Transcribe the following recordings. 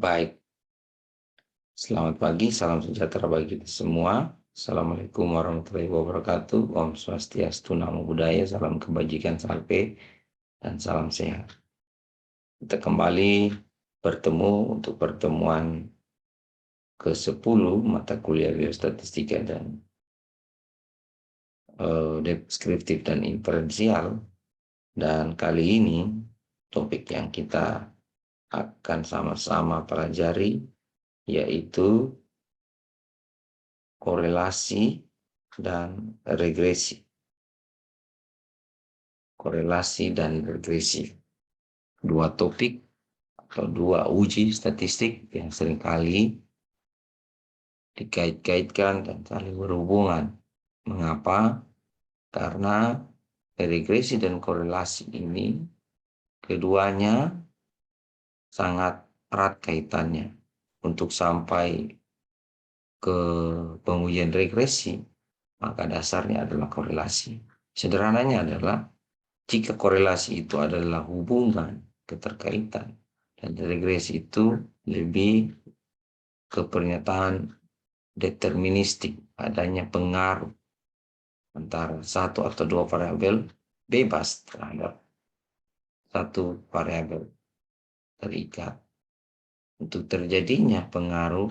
Baik, selamat pagi, salam sejahtera bagi kita semua. Assalamualaikum warahmatullahi wabarakatuh. Om Swastiastu, Namo Buddhaya, salam kebajikan sampai dan salam sehat. Kita kembali bertemu untuk pertemuan ke-10 mata kuliah biostatistika dan deskriptif dan inferensial. Dan kali ini topik yang kita akan sama-sama pelajari yaitu korelasi dan regresi. Korelasi dan regresi. Dua topik atau dua uji statistik yang seringkali dikait-kaitkan dan saling berhubungan. Mengapa? Karena regresi dan korelasi ini keduanya sangat erat kaitannya. Untuk sampai ke pengujian regresi, maka dasarnya adalah korelasi. Sederhananya adalah jika korelasi itu adalah hubungan, keterkaitan, dan regresi itu lebih ke pernyataan deterministik, adanya pengaruh antara satu atau dua variabel bebas terhadap satu variabel terikat. Untuk terjadinya pengaruh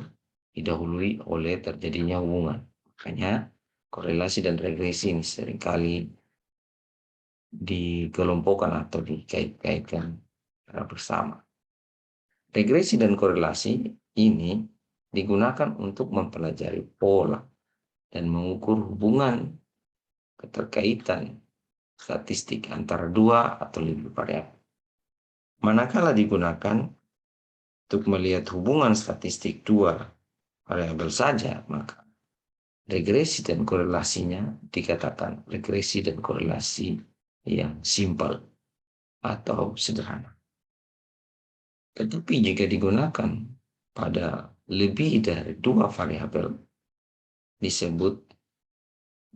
didahului oleh terjadinya hubungan. Makanya korelasi dan regresi ini seringkali dikelompokkan atau dikait-kaitkan bersama. Regresi dan korelasi ini digunakan untuk mempelajari pola dan mengukur hubungan keterkaitan statistik antara dua atau lebih variabel. Manakala digunakan untuk melihat hubungan statistik dua variabel saja, maka regresi dan korelasinya dikatakan regresi dan korelasi yang simpel atau sederhana. Tetapi jika digunakan pada lebih dari dua variabel, disebut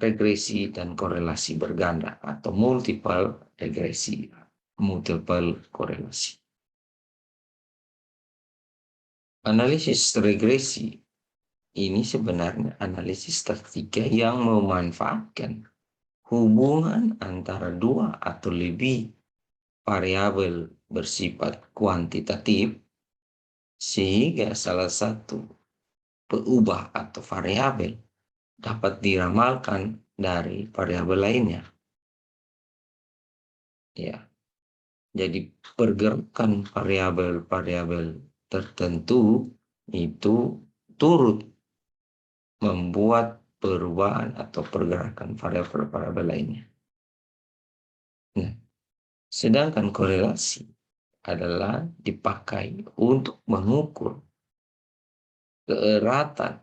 regresi dan korelasi berganda atau multiple regresi, multiple korelasi. Analisis regresi ini sebenarnya analisis statistika yang memanfaatkan hubungan antara dua atau lebih variabel bersifat kuantitatif sehingga salah satu peubah atau variabel dapat diramalkan dari variabel lainnya. Ya. Jadi pergerakan variabel-variabel tertentu itu turut membuat perubahan atau pergerakan variabel-variabel lainnya. Nah, sedangkan korelasi adalah dipakai untuk mengukur keeratan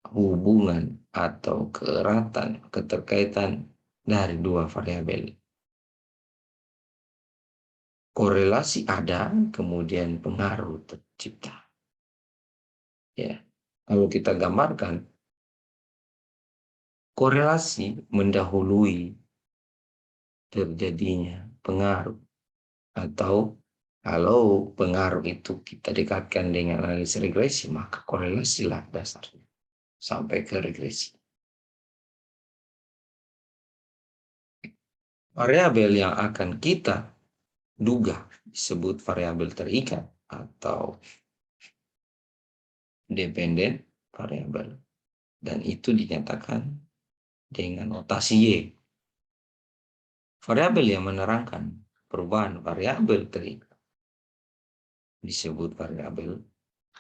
hubungan atau keeratan keterkaitan dari dua variabel. Korelasi ada, kemudian pengaruh tercipta. Ya, kalau kita gambarkan, korelasi mendahului terjadinya pengaruh, atau kalau pengaruh itu kita dekatkan dengan analisis regresi, maka korelasilah dasarnya sampai ke regresi. Variabel yang akan kita duga disebut variabel terikat atau dependent variabel, dan itu dinyatakan dengan notasi Y. Variabel yang menerangkan perubahan variabel terikat disebut variabel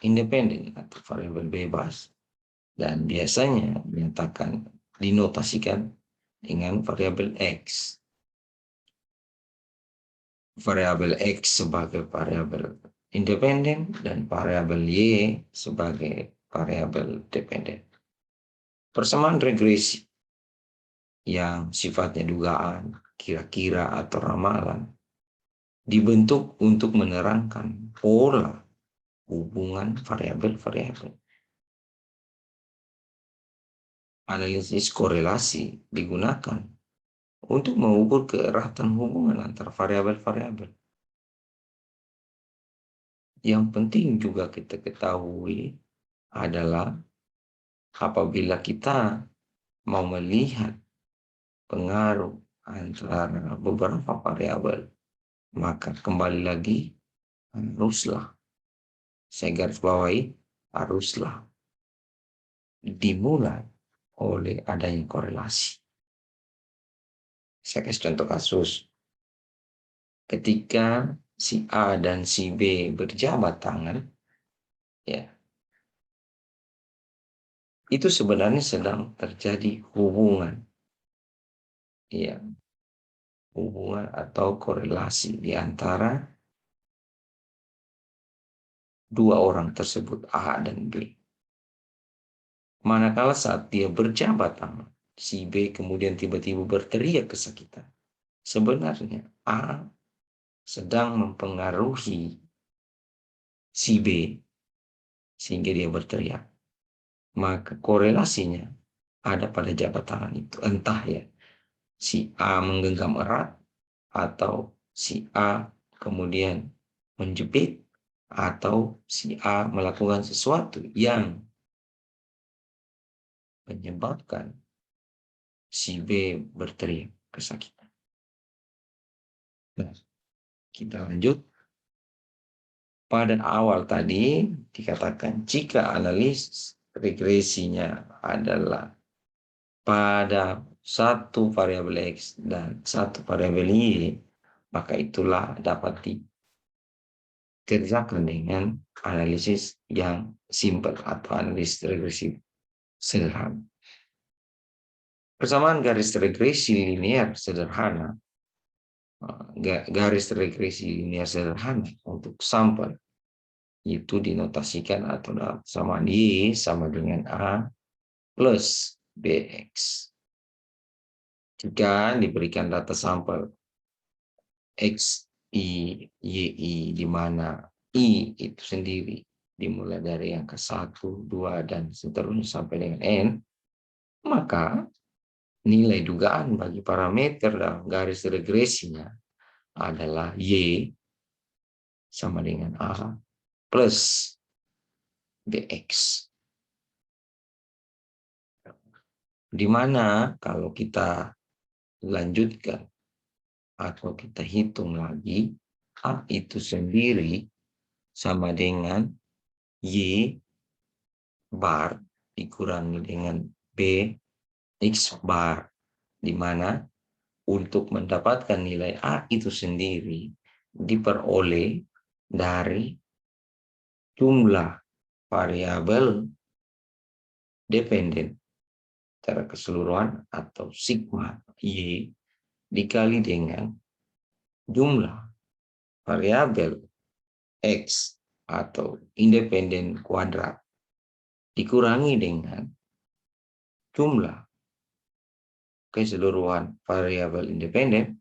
independen atau variabel bebas, dan biasanya dinyatakan dinotasikan dengan variabel X. Variabel X sebagai variabel independen dan variabel Y sebagai variabel dependen. Persamaan regresi yang sifatnya dugaan, kira-kira atau ramalan dibentuk untuk menerangkan pola hubungan variabel-variabel. Analisis korelasi digunakan untuk mengukur keeratan hubungan antara variabel-variabel. Yang penting juga kita ketahui adalah apabila kita mau melihat pengaruh antara beberapa variabel, maka kembali lagi haruslah, saya garis bawahi, haruslah dimulai oleh adanya korelasi. Saya kasih contoh kasus. Ketika si A dan si B berjabat tangan, ya, itu sebenarnya sedang terjadi hubungan, ya, hubungan atau korelasi di antara dua orang tersebut, A dan B. Manakala saat dia berjabat tangan, si B kemudian tiba-tiba berteriak kesakitan. Sebenarnya A sedang mempengaruhi si B sehingga dia berteriak. Maka korelasinya ada pada jabat tangan itu. Entah ya, si A menggenggam erat atau si A kemudian menjepit atau si A melakukan sesuatu yang menyebabkan si B berteriak kesakitan. Nah, kita lanjut. Pada awal tadi dikatakan jika analis regresinya adalah pada satu variabel X dan satu variabel Y, maka itulah dapat dikerjakan dengan analisis yang simple atau analisis regresi sederhana. Persamaan garis regresi linear sederhana, garis regresi linear sederhana untuk sampel itu dinotasikan atau dalam persamaan Y sama dengan A plus BX. Jika diberikan data sampel X, Y, Y, di mana I itu sendiri dimulai dari angka 1, 2, dan seterusnya sampai dengan N, maka nilai dugaan bagi parameter dalam garis regresinya adalah Y sama dengan A plus BX. Di mana kalau kita lanjutkan atau kita hitung lagi, A itu sendiri sama dengan Y bar dikurangi dengan B X bar, di mana untuk mendapatkan nilai A itu sendiri diperoleh dari jumlah variabel dependen secara keseluruhan atau sigma Y dikali dengan jumlah variabel X atau independen kuadrat dikurangi dengan jumlah keseluruhan variabel independen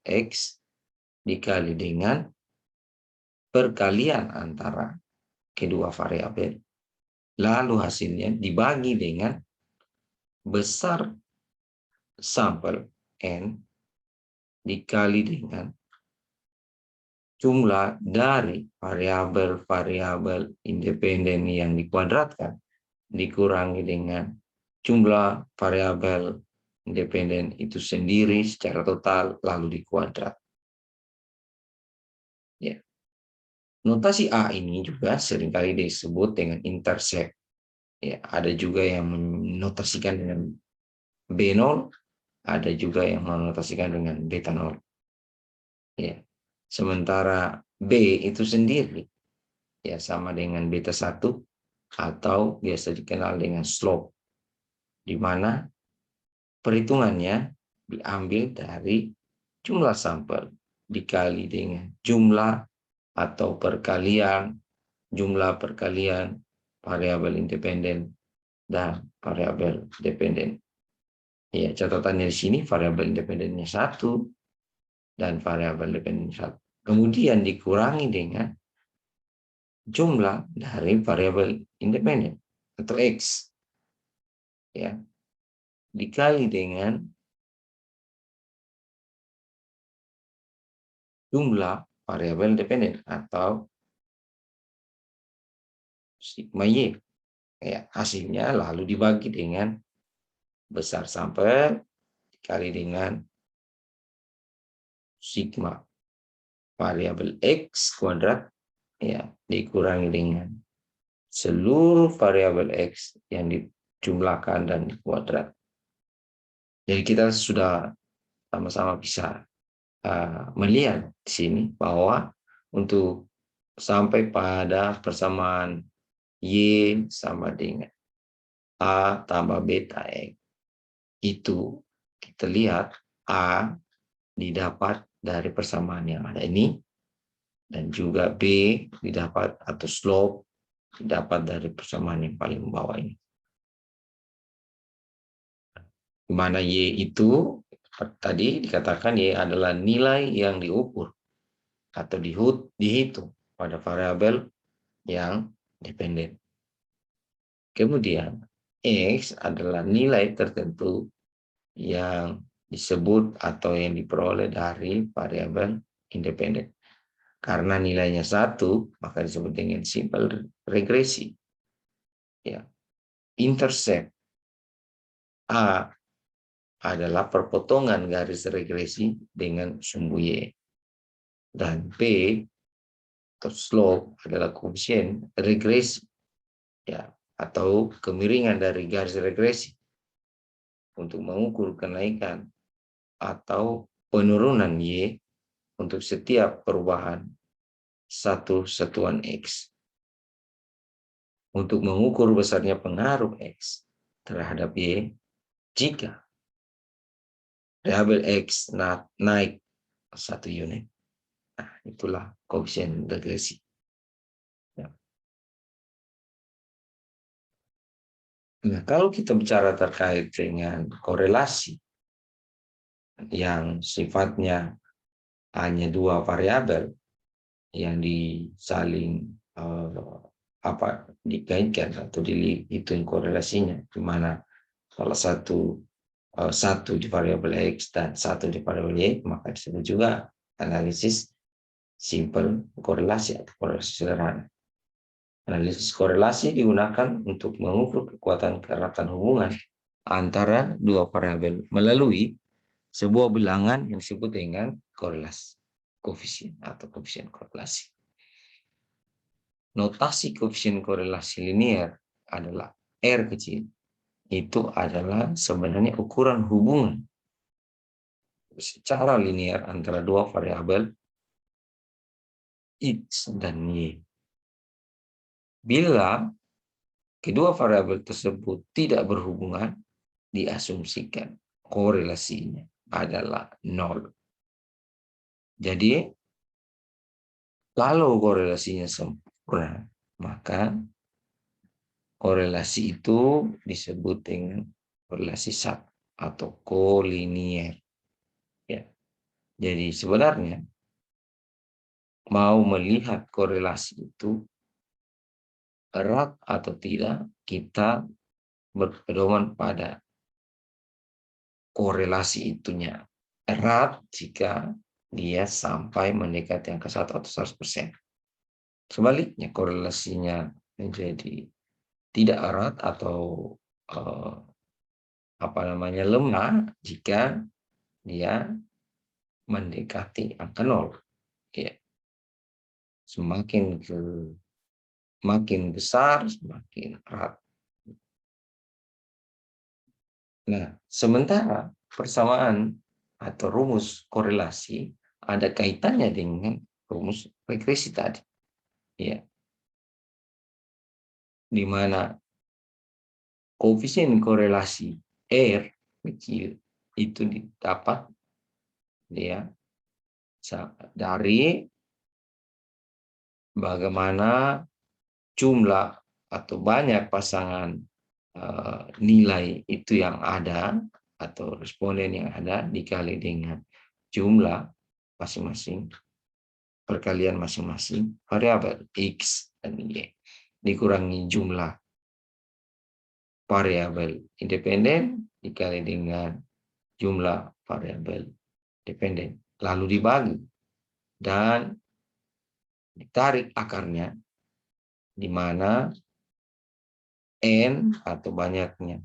X dikali dengan perkalian antara kedua variabel. Lalu hasilnya dibagi dengan besar sampel N dikali dengan jumlah dari variabel-variabel independen yang dikuadratkan dikurangi dengan jumlah variabel independen itu sendiri secara total lalu dikuadrat. Ya. Notasi A ini juga seringkali disebut dengan intercept. Ya, ada juga yang menotasikan dengan B0, ada juga yang menotasikan dengan beta 0. Ya. Sementara B itu sendiri ya sama dengan beta 1 atau biasa dikenal dengan slope, di mana perhitungannya diambil dari jumlah sampel dikali dengan jumlah atau jumlah perkalian variabel independen dan variabel dependen. Ya, catatannya di sini variabel independennya 1 dan variabel dependennya 1. Kemudian dikurangi dengan jumlah dari variabel independen atau X. Ya, dikali dengan jumlah variabel dependen atau sigma Y. Ya, hasilnya lalu dibagi dengan besar sampel dikali dengan sigma variabel X kuadrat, ya, dikurangi dengan seluruh variabel X yang dijumlahkan dan dikuadrat. Jadi kita sudah sama-sama bisa melihat di sini bahwa untuk sampai pada persamaan Y sama dengan A tambah beta X, itu kita lihat A didapat dari persamaan yang ada ini, dan juga B didapat atau slope didapat dari persamaan yang paling bawah ini. Di mana Y itu tadi dikatakan Y adalah nilai yang diukur atau dihitung pada variabel yang dependen. Kemudian X adalah nilai tertentu yang disebut atau yang diperoleh dari variabel independen. Karena nilainya 1, maka disebut dengan simple regresi. Ya. Intercept A adalah perpotongan garis regresi dengan sumbu Y. Dan P atau slope adalah koefisien regresi, ya, atau kemiringan dari garis regresi untuk mengukur kenaikan atau penurunan Y untuk setiap perubahan satu satuan X. Untuk mengukur besarnya pengaruh X terhadap Y jika variabel X naik 1 unit. Nah, itulah koefisien regresi. Ya. Nah, kalau kita bicara terkait dengan korelasi yang sifatnya hanya 2 variabel yang disaling dikaitkan atau dihitung korelasinya, di mana salah satu di variabel X dan satu di variabel Y, maka disebut juga analisis simple korelasi atau korelasi sederhana. Analisis korelasi digunakan untuk mengukur kekuatan keratan hubungan antara 2 variabel melalui sebuah bilangan yang disebut dengan korelasi, koefisien atau koefisien korelasi. Notasi koefisien korelasi linear adalah R kecil. Itu adalah sebenarnya ukuran hubungan secara linear antara 2 variabel X dan Y. Bila kedua variabel tersebut tidak berhubungan, diasumsikan korelasinya adalah 0. Jadi, kalau korelasinya sempurna, maka korelasi itu disebut dengan korelasi sak atau kolinier. Ya. Jadi sebenarnya mau melihat korelasi itu erat atau tidak, kita berpedoman pada korelasi itunya. Erat jika dia sampai mendekati angka 1 atau 100%. Sebaliknya korelasinya menjadi tidak erat atau lemah jika dia mendekati angka 0. Ya. Makin besar, semakin erat. Nah, sementara persamaan atau rumus korelasi ada kaitannya dengan rumus regresi tadi. Ya. Di mana koefisien korelasi R kecil itu didapat ya dari bagaimana jumlah atau banyak pasangan nilai itu yang ada atau responden yang ada dikali dengan jumlah masing-masing perkalian masing-masing variabel X dan Y dikurangi jumlah variabel independen dikali dengan jumlah variabel dependen, lalu dibagi dan ditarik akarnya, di mana N atau banyaknya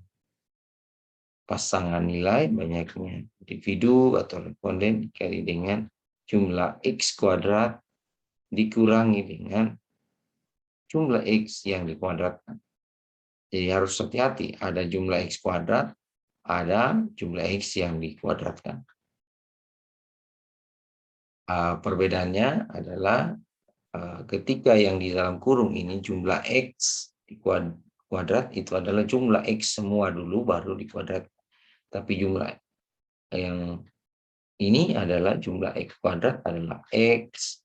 pasangan nilai, banyaknya individu atau responden dikali dengan jumlah X kuadrat dikurangi dengan jumlah X yang dikuadratkan. Jadi harus hati-hati, ada jumlah X kuadrat, ada jumlah X yang dikuadratkan. Perbedaannya adalah ketika yang di dalam kurung ini jumlah X di kuadrat itu adalah jumlah X semua dulu baru dikuadrat. Tapi jumlah yang ini adalah jumlah X kuadrat adalah X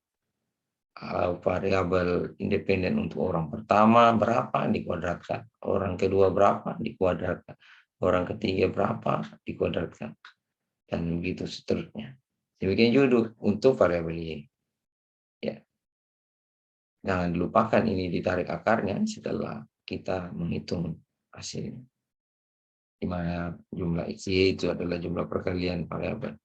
variabel independen untuk orang pertama berapa dikuadratkan, orang kedua berapa dikuadratkan, orang ketiga berapa dikuadratkan, dan begitu seterusnya. Demikian juga untuk variabel Y. Ya. Jangan dilupakan ini ditarik akarnya setelah kita menghitung hasilnya. Di mana jumlah X, Y itu adalah jumlah perkalian variabel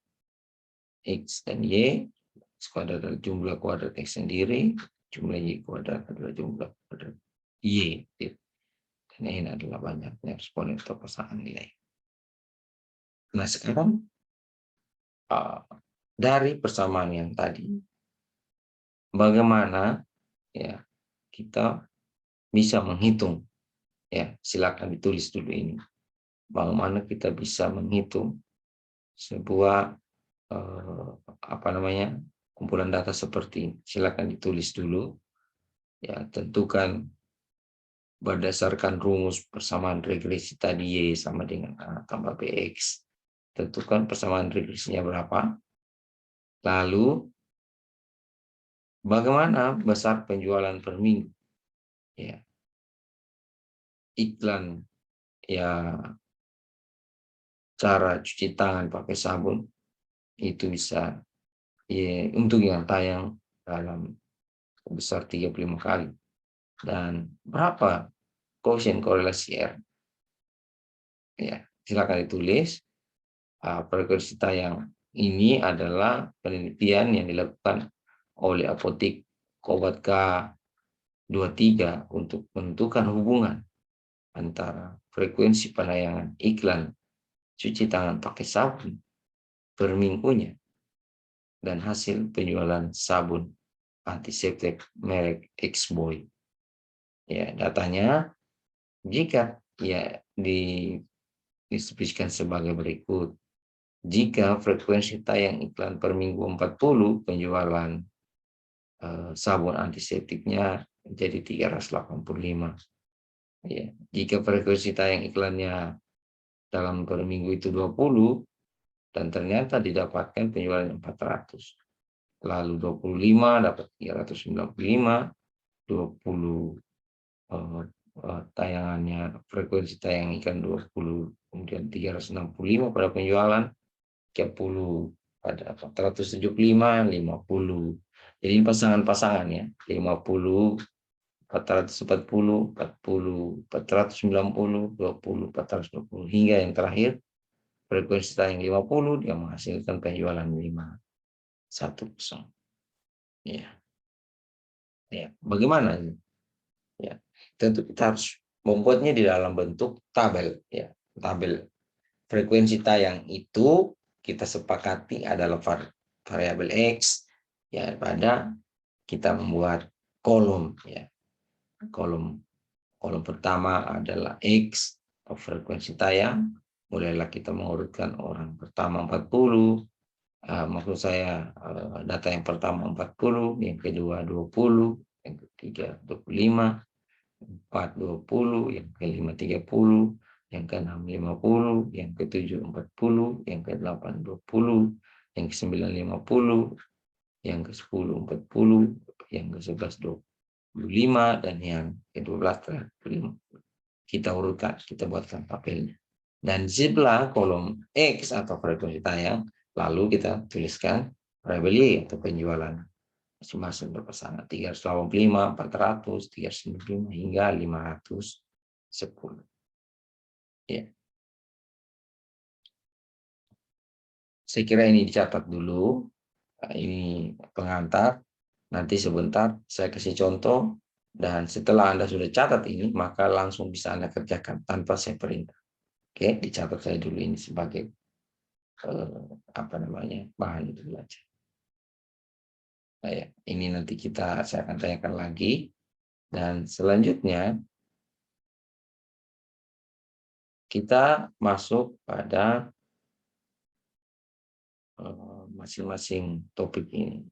X dan Y. X kuadrat adalah jumlah kuadrat X sendiri. Jumlah Y kuadrat adalah jumlah kuadrat Y. Dan ini adalah banyaknya responden atau pasangan nilai. Nah sekarang dari persamaan yang tadi, bagaimana ya kita bisa menghitung? Ya, silakan ditulis dulu ini. Bagaimana kita bisa menghitung sebuah kumpulan data seperti ini? Silakan ditulis dulu. Ya, tentukan berdasarkan rumus persamaan regresi tadi Y sama dengan A tambah BX. Tentukan persamaan regresinya berapa. Lalu bagaimana besar penjualan per minggu? Ya. Iklan ya cara cuci tangan pakai sabun itu bisa ya, untuk yang tayang dalam besar 35 kali. Dan berapa koefisien korelasi R? Ya, silakan ditulis. Frekuensi tayang ini adalah penelitian yang dilakukan oleh apotek Obat K23 untuk menentukan hubungan antara frekuensi penayangan iklan cuci tangan pakai sabun per minggunya dan hasil penjualan sabun antiseptik merek X-Boy. Ya, datanya jika ya didistribusikan sebagai berikut. Jika frekuensi tayang iklan per minggu 40, penjualan sabun antiseptiknya menjadi 385. Ya, jika frekuensi tayang iklannya dalam per minggu itu 20 dan ternyata didapatkan penjualan 400. Lalu 25 dapat 395, 20 tayangannya frekuensi tayang iklan 20 kemudian 365 pada penjualan 30 pada 475 50. Jadi pasangan-pasangan ya 50 440 40 490 20 420 hingga yang terakhir frekuensi tayang 50 dia menghasilkan penjualan 510. Ya. Ya, bagaimana? Ya, tentu kita harus membuatnya di dalam bentuk tabel ya. Tabel frekuensi tayang itu kita sepakati adalah variabel X ya pada kita membuat kolom ya. Kolom pertama adalah X atau frekuensi tayang. Mulailah kita mengurutkan orang pertama 40, maksud saya data yang pertama 40, yang kedua 20, yang ketiga 25, 4 20, yang kelima 30, yang keenam 50, yang ketujuh 40, yang kedelapan 20, yang kesembilan 50, yang ke-10 40, yang ke-11 25, dan yang ke-12 35. Kita urutkan, kita buatkan tabelnya. Dan sebelah kolom X atau frekuensi tayang, lalu kita tuliskan variabel Y atau penjualan masing-masing berpasangan 385, 400, 395 hingga 510. Ya. Saya kira ini dicatat dulu. Ini pengantar. Nanti sebentar saya kasih contoh Dan setelah Anda sudah catat ini, maka langsung bisa Anda kerjakan tanpa saya perintah. Oke, dicatat saya dulu ini sebagai bahan itu belajar. Nah, ya, ini nanti saya akan tanyakan lagi. Dan selanjutnya kita masuk pada masing-masing topik ini.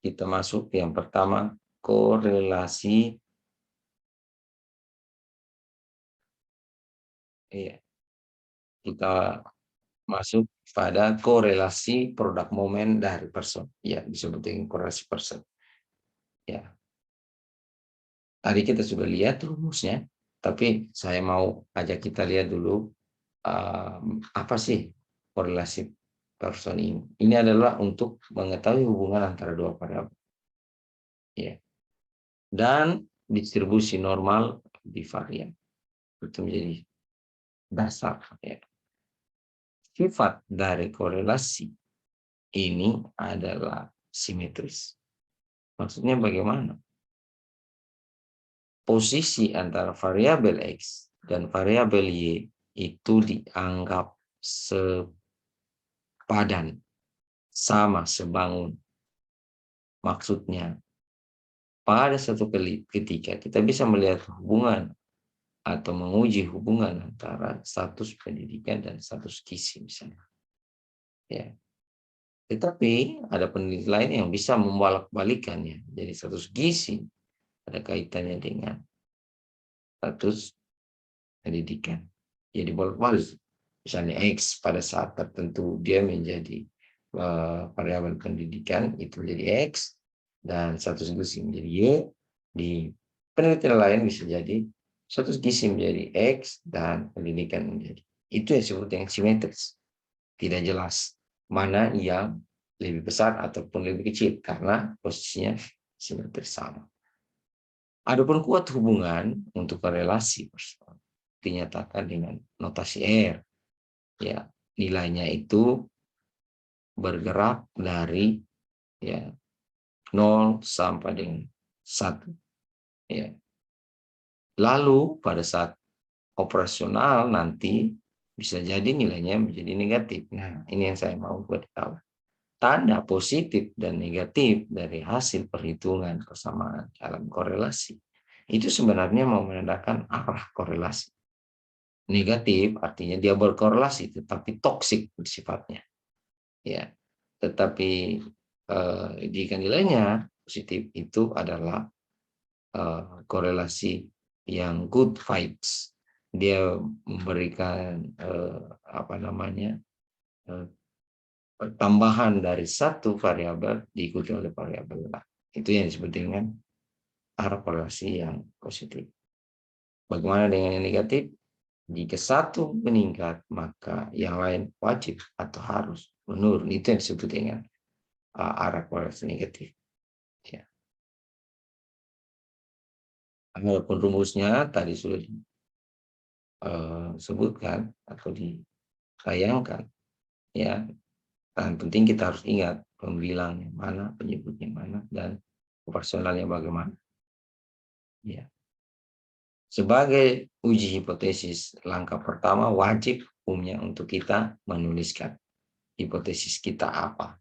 Kita masuk yang pertama, korelasi. Iya, kita masuk pada korelasi produk momen dari person. Ya, disebut dengan korelasi person. Ya, tadi kita sudah lihat rumusnya, tapi saya mau ajak kita lihat dulu apa sih korelasi person ini. Ini adalah untuk mengetahui hubungan antara dua variabel. Ya. Dan distribusi normal di varian. Itu menjadi dasar. Ya. Sifat dari korelasi ini adalah simetris. Maksudnya bagaimana? Posisi antara variabel X dan variabel Y itu dianggap sepadan, sama, sebangun. Maksudnya, pada satu ketika kita bisa melihat hubungan atau menguji hubungan antara status pendidikan dan status gizi misalnya. Ya. Tetapi ada peneliti lain yang bisa membolak-balikannya. Jadi status gizi ada kaitannya dengan status pendidikan. Jadi bolak-balik. Misalnya X pada saat tertentu dia menjadi variabel pendidikan itu menjadi X dan status gizi menjadi Y. Di penelitian lain bisa jadi status gizi menjadi X dan pendidikan menjadi. Itu yang disebut yang simetris. Tidak jelas mana yang lebih besar ataupun lebih kecil karena posisinya simetris sama. Adapun kuat hubungan untuk korelasi dinyatakan dengan notasi R. Ya, nilainya itu bergerak dari ya 0 sampai dengan 1. Ya. Lalu pada saat operasional nanti bisa jadi nilainya menjadi negatif. Nah, ini yang saya mau buat tahu. Tanda positif dan negatif dari hasil perhitungan persamaan dalam korelasi itu sebenarnya mau menandakan arah korelasi. Negatif artinya dia berkorelasi tetapi toksik sifatnya. Ya. Tetapi jika nilainya positif itu adalah korelasi yang good vibes. Dia memberikan tambahan dari satu variabel diikuti oleh variabel lain. Itu yang disebut dengan arah korelasi yang positif. Bagaimana dengan yang negatif? Jika satu meningkat, maka yang lain wajib atau harus menurun. Itu yang disebut dengan arah korelasi negatif. Ya. Walaupun rumusnya tadi sudah disebutkan atau ditayangkan, ya. Yang penting kita harus ingat pembilangnya mana, penyebutnya mana, dan operasionalnya bagaimana. Ya. Sebagai uji hipotesis, langkah pertama wajib hukumnya untuk kita menuliskan hipotesis kita apa.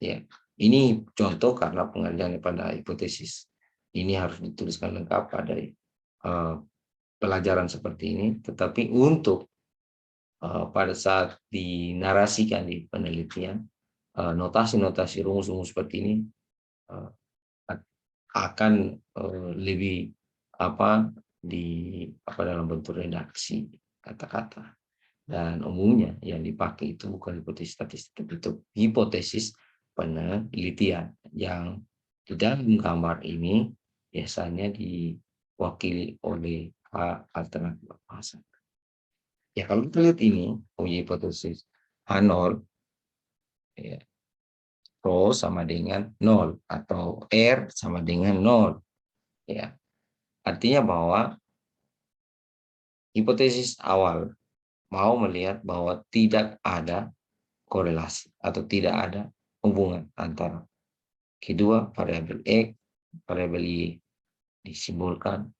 Ya. Ini contoh karena pengerjaan pada hipotesis. Ini harus dituliskan lengkap pada pelajaran seperti ini. Tetapi untuk pada saat dinarasikan di penelitian, notasi-notasi rumus-rumus seperti ini akan lebih dalam bentuk redaksi kata-kata, dan umumnya yang dipakai itu bukan hipotesis statistik, tapi itu hipotesis penelitian yang di dalam gambar ini biasanya diwakili oleh alternatif bahasa. Ya, kalau kita lihat ini uji hipotesis H0, ya, rho sama dengan 0 atau R sama dengan 0. Ya. Artinya bahwa hipotesis awal mau melihat bahwa tidak ada korelasi atau tidak ada hubungan antara Kedua, variabel X, variabel Y disimbolkan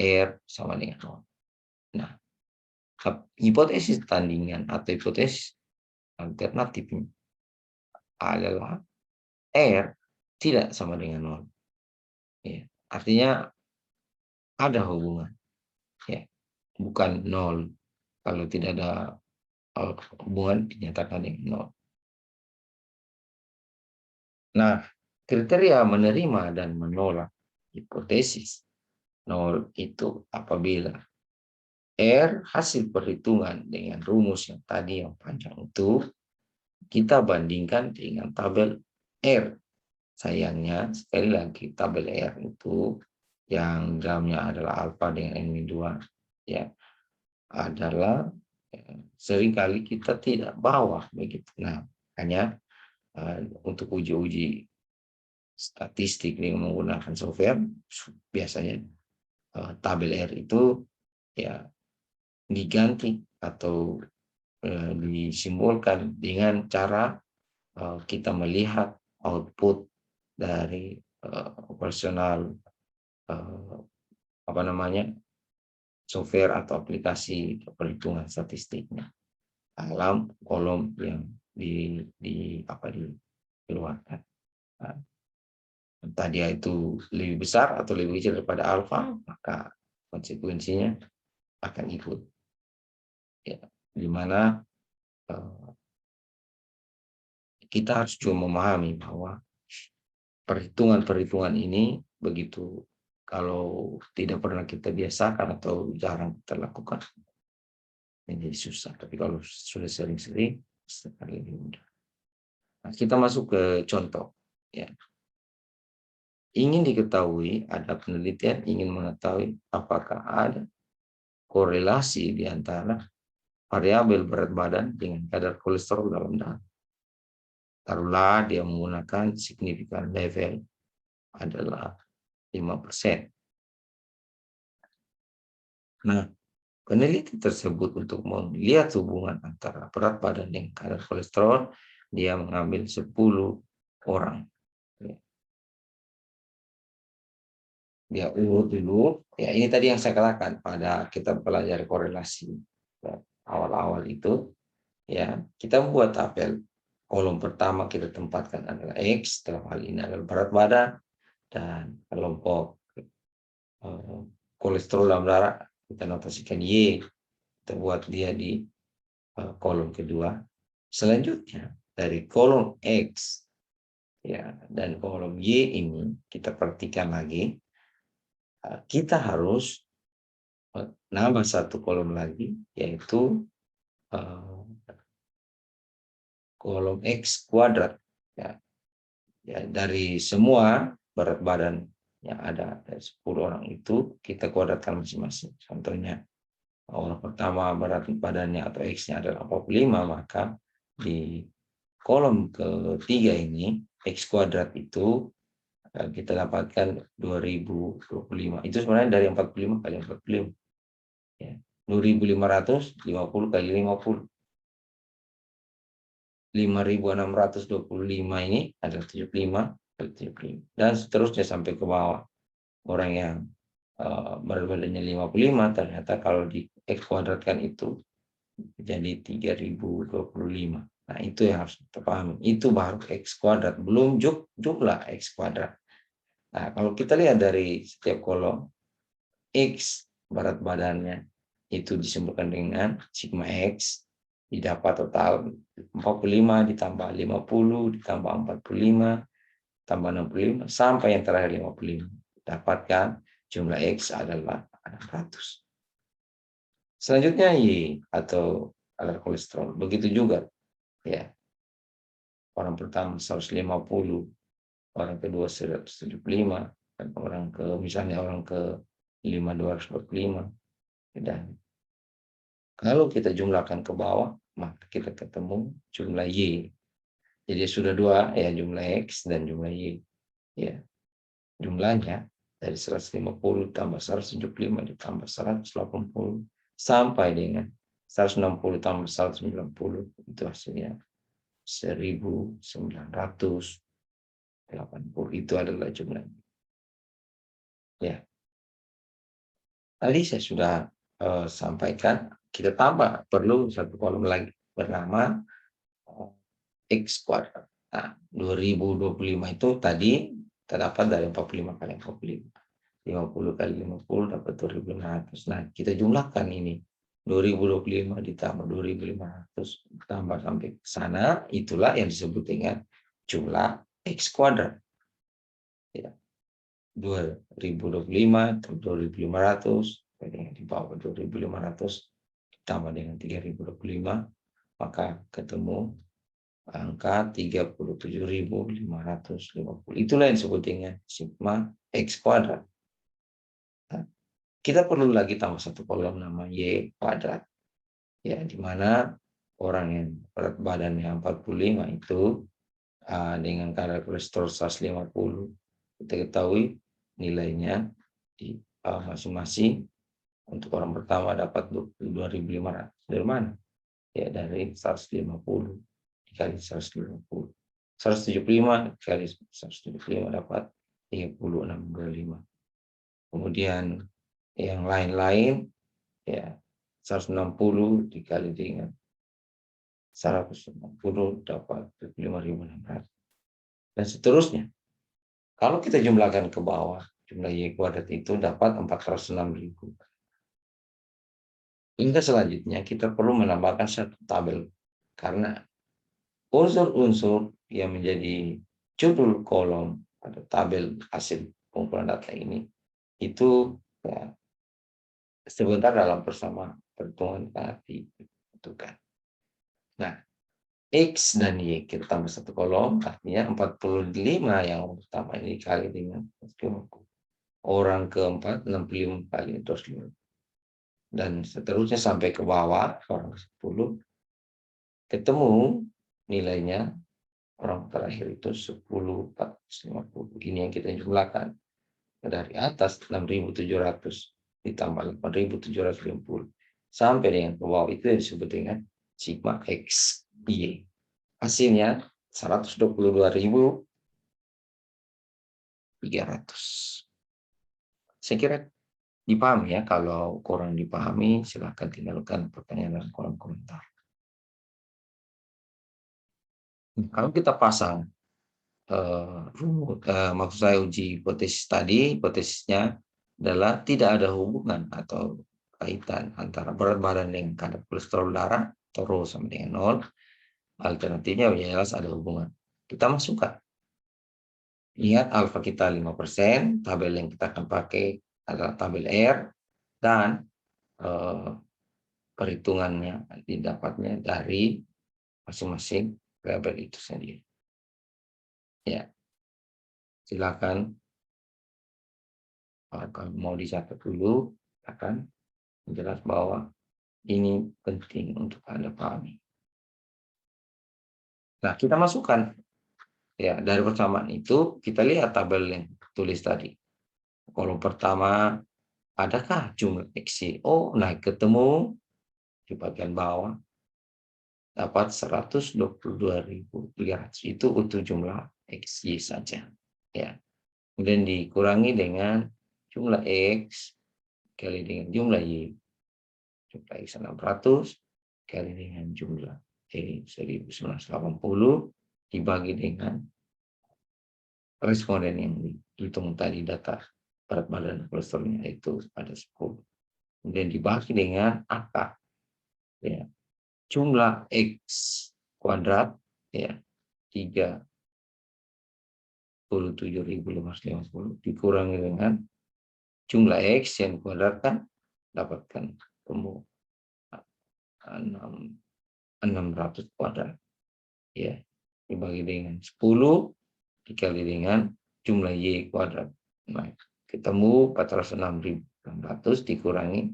R sama dengan 0. Nah, hipotesis tandingan atau hipotesis alternatifnya adalah R tidak sama dengan 0. Ya, artinya ada hubungan. Ya, bukan 0. Kalau tidak ada hubungan dinyatakan dengan 0. Nah, kriteria menerima dan menolak hipotesis 0 itu apabila R hasil perhitungan dengan rumus yang tadi yang panjang itu kita bandingkan dengan tabel R. Sayangnya sekali lagi tabel R itu yang dalamnya adalah alfa dengan N-2 ya adalah seringkali kita tidak bawa begitu. Nah, hanya untuk uji-uji statistik dengan menggunakan software biasanya tabel R itu ya diganti atau disimbolkan dengan cara kita melihat output dari operasional software atau aplikasi perhitungan statistiknya dalam kolom yang dikeluarkan. Nah, entah dia itu lebih besar atau lebih kecil daripada alfa, maka konsekuensinya akan ikut. Ya, di mana kita harus cuma memahami bahwa perhitungan-perhitungan ini begitu kalau tidak pernah kita biasakan atau jarang kita lakukan menjadi susah. Tapi kalau sudah sering-sering, sekali lebih mudah. Nah, kita masuk ke contoh. Ya. Ingin diketahui, ada penelitian ingin mengetahui apakah ada korelasi di antara variabel berat badan dengan kadar kolesterol dalam darah. Taruhlah dia menggunakan signifikan level adalah 5%. Nah, peneliti tersebut untuk melihat hubungan antara berat badan dengan kadar kolesterol, dia mengambil 10 orang. Dia urut dulu. Ya, ini tadi yang saya katakan pada kita pelajari korelasi awal-awal itu. Ya, kita buat tabel. Kolom pertama kita tempatkan adalah X, dalam hal ini adalah berat badan, dan kelompok kolesterol dalam darah kita notasikan Y. Kita buat dia di kolom kedua. Selanjutnya dari kolom X ya dan kolom Y ini kita perhatikan lagi, kita harus nambah satu kolom lagi yaitu kolom X kuadrat ya. Ya, dari semua berat badan yang ada dari 10 orang itu kita kuadratkan masing-masing. Contohnya orang pertama berat badannya atau X-nya adalah 45, maka di kolom ketiga ini X kuadrat itu kita dapatkan 2025. Itu sebenarnya dari 45 kali 45. Ya. 2550 kali 50. 5625 ini adalah 75 kali 75. Dan seterusnya sampai ke bawah. Orang yang berat badannya 55, ternyata kalau di X kuadratkan itu jadi 3025. Nah, itu yang harus kita pahami. Itu baru X kuadrat, belum jumlah X kuadrat. Nah, kalau kita lihat dari setiap kolom, X berat badannya itu disebutkan dengan sigma X, didapat total 45 ditambah 50 ditambah 45 tambah 65 sampai yang terakhir 55. Dapatkan jumlah X adalah 600. Selanjutnya Y atau kadar kolesterol. Begitu juga ya. Orang pertama 150, orang kedua 175, dan misalnya orang ke 5 245. Dan kalau kita jumlahkan ke bawah, maka kita ketemu jumlah Y. Jadi sudah dua ya, jumlah X dan jumlah Y. Ya. Jumlahnya dari 150 tambah 175 ditambah 180 sampai dengan 160 tambah 190, itu hasilnya 1900. 80 itu adalah jumlah. Ya, tadi saya sudah sampaikan, kita tambah perlu satu kolom lagi bernama X kuadrat. Nah, 2025 itu tadi terdapat dari 45 kali 45. 50 kali 50 dapat 2.500. Nah, kita jumlahkan ini. 2025 ditambah 2.500 tambah sampai ke sana, itulah yang disebut dengan jumlah X kuadrat. Ya. 2025 2.500 dengan di bawah 2.500 ditambah dengan 3.025, maka ketemu angka 37.550. Itulah yang disebut dengan sigma X kuadrat. Nah, kita perlu lagi tambah satu kolom nama Y kuadrat. Ya, di mana orang yang berat badannya 45 itu dengan kadar kolesterol 150, kita ketahui nilainya di masing-masing. Untuk orang pertama dapat 22.500. Dari mana? Ya, dari 150 dikali 150. 175 dikali 175 dapat 36,25. Kemudian yang lain-lain, ya, 160 dikali dengan 160 dapat 5.600. Dan seterusnya. Kalau kita jumlahkan ke bawah, jumlah Y kuadrat itu dapat 406.000. Hingga selanjutnya kita perlu menambahkan satu tabel. Karena unsur-unsur yang menjadi judul kolom pada tabel hasil pengumpulan data ini, itu ya, sebentar dalam persamaan perhitungan sangat ditentukan. Nah, X dan Y kita tambah satu kolom, artinya 45 yang pertama ini dikali dengan 50. Orang keempat 65 kali 250. Dan seterusnya sampai ke bawah, orang ke-10, ketemu nilainya orang terakhir itu 10.450. Ini yang kita jumlahkan. Dari atas 6.700 ditambah 8.750 sampai dengan ke bawah, itu yang disebut dengan sigma X Y. Hasilnya 122.300. Saya kira dipahami ya. Kalau kurang dipahami, silahkan tinggalkan pertanyaan dalam kolom komentar. Kalau kita pasang maksud saya uji hipotesis tadi, hipotesisnya adalah tidak ada hubungan atau kaitan antara berat badan dengan kadar kolesterol darah atau Rho sama dengan 0. Alternatifnya jelas ada hubungan. Kita masukkan. Lihat alfa kita 5%, tabel yang kita akan pakai adalah tabel R, dan perhitungannya didapatnya dari masing-masing variabel itu sendiri. Ya, silakan kalau mau dicatat dulu, akan jelas bahwa ini penting untuk Anda pahami. Nah, kita masukkan ya dari persamaan itu, kita lihat tabel yang tulis tadi. Kolom pertama, adakah jumlah X? Oh, naik ketemu di bagian bawah dapat 122.300. Itu untuk jumlah XY saja. Ya. Kemudian dikurangi dengan jumlah X kali dengan jumlah Y. Jumlah X 600 kali dengan jumlah Y 1980 dibagi dengan responden yang dihitung tadi, data berat badan kolesterolnya itu pada 10. Kemudian dibagi dengan angka. Ya. Jumlah X kuadrat ya 37.550 dikurangi dengan jumlah X yang kuadratkan, dapatkan tumbuh 600 kuadrat ya, dibagi dengan 10 dikali dengan jumlah Y kuadrat. Nah, ketemu 406.600 dikurangi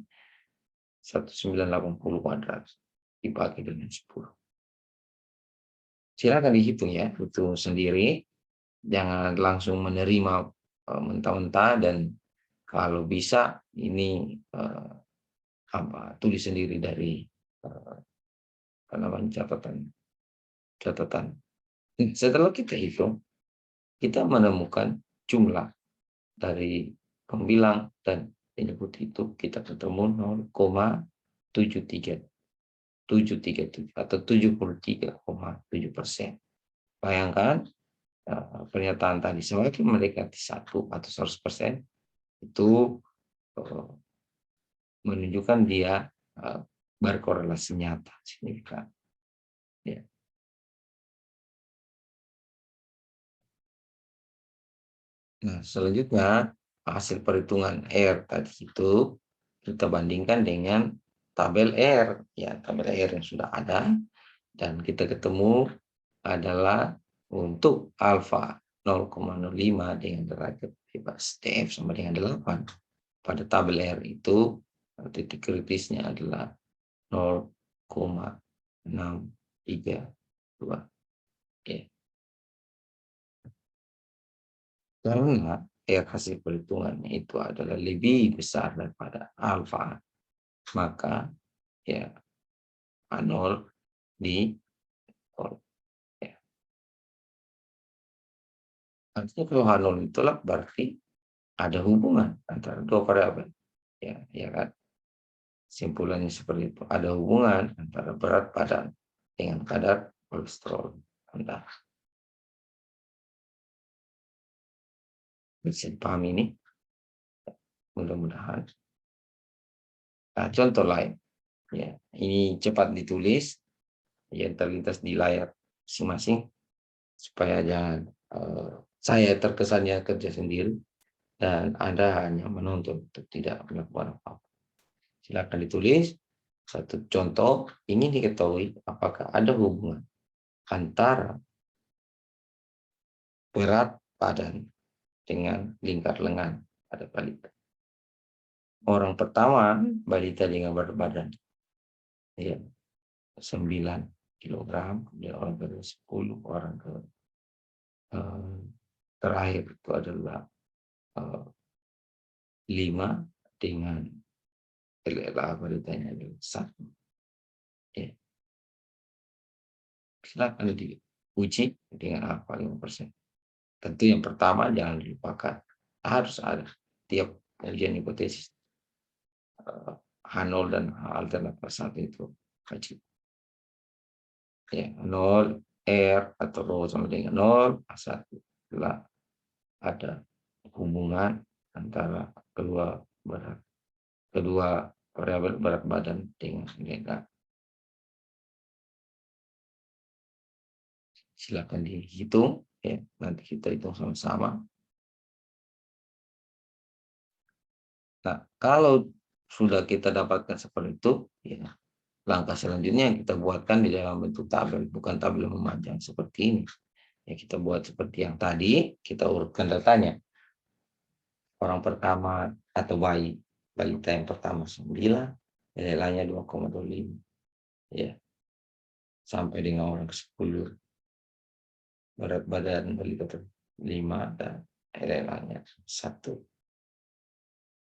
1980 kuadrat dibagi dengan 10. Silakan dihitung ya, itu sendiri. Jangan langsung menerima mentah-mentah, dan kalau bisa ini tulis sendiri dari catatan. Setelah kita hitung, kita menemukan jumlah dari pembilang dan input itu kita ketemu 0,737 atau 73,7%. Bayangkan pernyataan tadi semakin mendekati 1 atau 100% itu menunjukkan dia berkorelasi nyata signifikan. Ya. Nah, selanjutnya hasil perhitungan R tadi itu kita bandingkan dengan tabel R, ya tabel R yang sudah ada, dan kita ketemu adalah untuk alfa 0,05 dengan derajat bebas TF sama dengan 8. Pada tabel R itu titik kritisnya adalah 0,632. Ya. Karena hasil perhitungannya itu adalah lebih besar daripada alfa, maka ya A0 di tol. Ya. Artinya kalau H0 ditolak berarti ada hubungan antara dua variabel. Ya kan? Simpulannya seperti itu. Ada hubungan antara berat badan dengan kadar kolesterol Anda. Bisa dipahami ini? Mudah-mudahan. Nah, contoh lain. Ya, ini cepat ditulis yang terlintas di layar masing-masing supaya jangan saya terkesannya kerja sendiri dan Anda hanya menonton untuk tidak melakukan apa-apa. Silakan ditulis satu contoh ingin diketahui apakah ada hubungan antara berat badan dengan lingkar lengan pada balita. Orang pertama balita dengan berat badan ya 9 kilogram, kemudian orang kedua 10, orang ke terakhir itu adalah 5 dengan LLA balitanya adalah 1. Ya. Silakan diuji dengan alfa 5%. Tentu yang pertama jangan dilupakan harus ada tiap kajian hipotesis H0 dan H alternatif 1 itu wajib. Ya, 0 R atau rho sama dengan 0 A1 adalah ada hubungan antara kedua variabel berat badan dengan nilai. Silakan dihitung ya, nanti kita hitung sama-sama. Nah, kalau sudah kita dapatkan seperti itu, ya, langkah selanjutnya yang kita buatkan di dalam bentuk tabel, bukan tabel memanjang seperti ini. Ya, kita buat seperti yang tadi, kita urutkan datanya. Orang pertama atau balita yang pertama 9, nilainya 2,25. Ya, sampai dengan orang ke-10 berat badan balita 5 dan nilainya 1.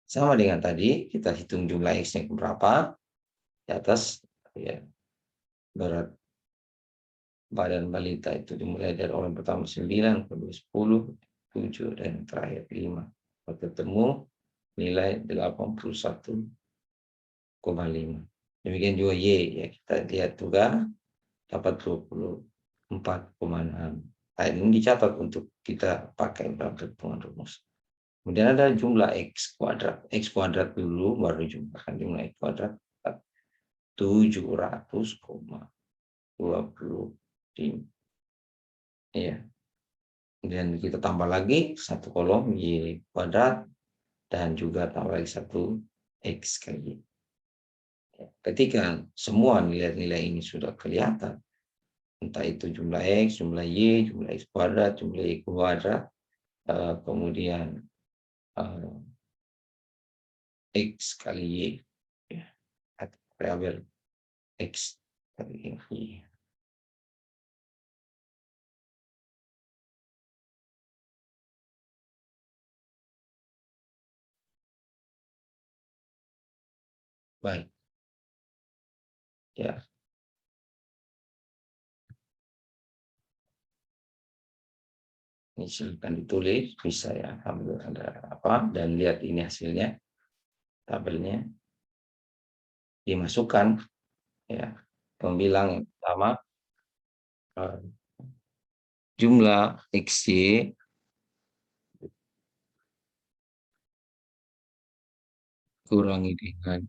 Sama dengan tadi, kita hitung jumlah X-nya berapa. Di atas, ya, berat badan balita itu dimulai dari orang pertama 9, kedua 10, 7, dan terakhir 5. Ketemu nilai 81,5. Demikian juga Y, ya kita lihat juga dapat 24,6. Nah, ini dicatat untuk kita pakai dalam perhitungan rumus. Kemudian ada jumlah X kuadrat. X kuadrat dulu, baru jumlahkan jumlah X kuadrat. 700,25. Ya. Kemudian kita tambah lagi satu kolom Y kuadrat dan juga tambah lagi satu X kali Y. Ya. Ketika semua nilai-nilai ini sudah kelihatan, entah itu jumlah X, jumlah Y, jumlah X kuadrat, jumlah Y kuadrat, kemudian X kali Y, ya, atau variabel X kali Y. Baik, ya. Ini silakan ditulis, bisa ya, ambil ada apa, dan lihat ini hasilnya, tabelnya, dimasukkan ya, pembilang yang pertama, eh, jumlah XY kurangi dengan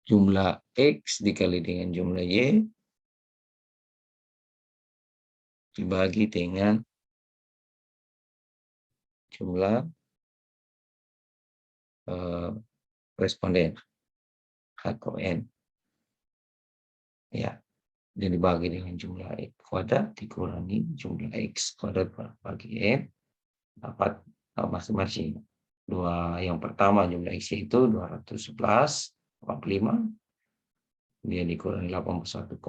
jumlah X dikali dengan jumlah Y dibagi dengan jumlah responden atau N ya, dan dibagi dengan jumlah X kuadrat dikurangi jumlah X kuadrat bagi N dapat masing-masing. Yang pertama jumlah X itu 211,45, dia dikurangi 81,5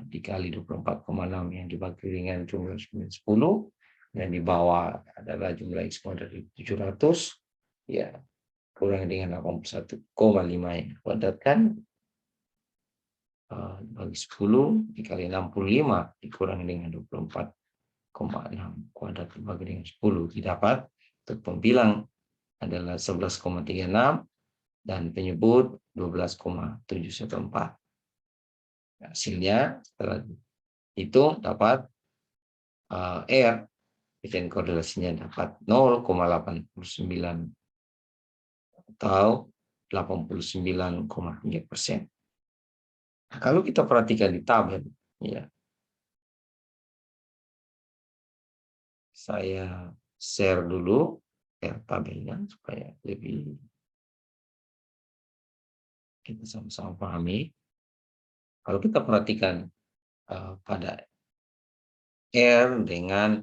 dikali 24,6 yang dibagi dengan jumlah 10, dan di bawah adalah jumlah X kuadrat 700, ya kurang dengan 81,5 yang kuadratkan bagi 10 dikali 65 dikurangi dengan 24,6 kuadrat dibagi dengan 10 didapat untuk pembilang adalah 11,36 dan penyebut 12,714. Hasilnya setelah itu dapat R, efisien korelasinya dapat 0,89 atau 89,3%. Nah, kalau kita perhatikan di tabel, ya, saya share dulu tabelnya supaya lebih kita sama-sama pahami. Kalau kita perhatikan pada R dengan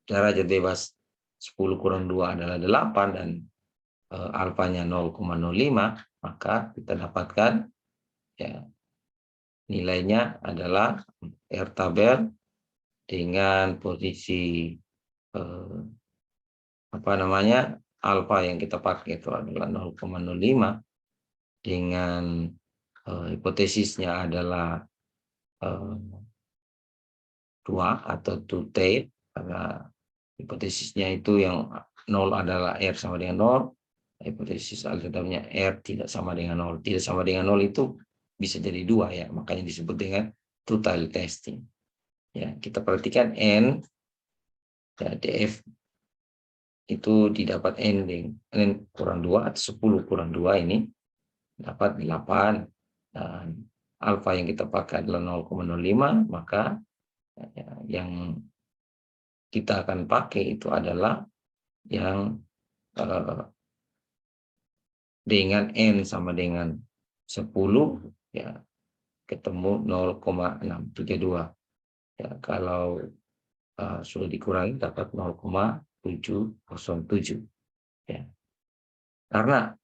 derajat bebas 10 kurang 2 adalah 8 dan alfanya 0,05, maka kita dapatkan ya nilainya adalah R tabel dengan posisi alfa yang kita pakai itu adalah 0,05 dengan hipotesisnya adalah 2 atau 2T, karena hipotesisnya itu yang 0 adalah R sama dengan 0, hipotesis aljabarnya R tidak sama dengan 0. Tidak sama dengan 0 itu bisa jadi 2 ya, makanya disebut dengan total testing. Ya, kita perhatikan N ya, DF itu didapat N kurang 2 atau 10 kurang 2 ini dapat 8, dan alfa yang kita pakai adalah 0,05, maka ya, yang kita akan pakai itu adalah yang dengan N sama dengan 10 ya, ketemu 0,632 ya, kalau sudah dikurangi dapat 0,707 ya, karena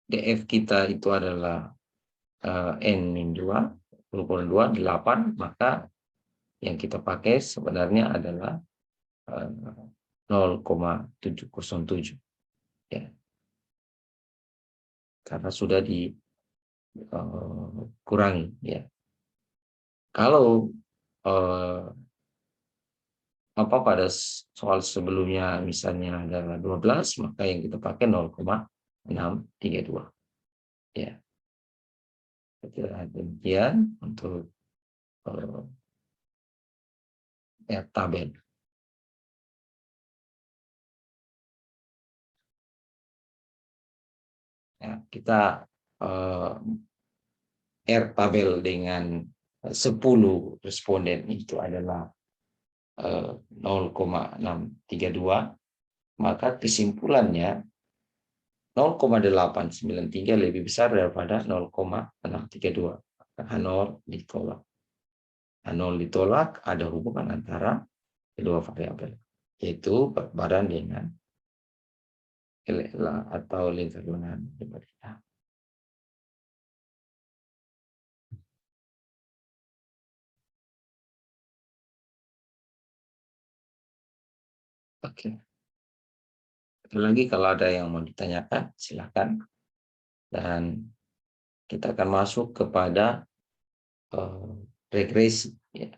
DF kita itu adalah N-2 ukuran 2 8, maka yang kita pakai sebenarnya adalah 0,707 ya, karena sudah dikurangi ya. Kalau pada soal sebelumnya misalnya adalah 12, maka yang kita pakai 0,632 ya. Kira demikian untuk tabel. Ya, kita R tabel dengan 10 responden itu adalah 0,632, maka kesimpulannya 0,893 lebih besar daripada 0,632. H0 ditolak. H0 ditolak, ada hubungan antara kedua variabel, yaitu berat badan dengan LLA atau lingkar lengan. Oke. Lagi kalau ada yang mau ditanyakan, silakan. dan kita akan masuk kepada regresi. Ya.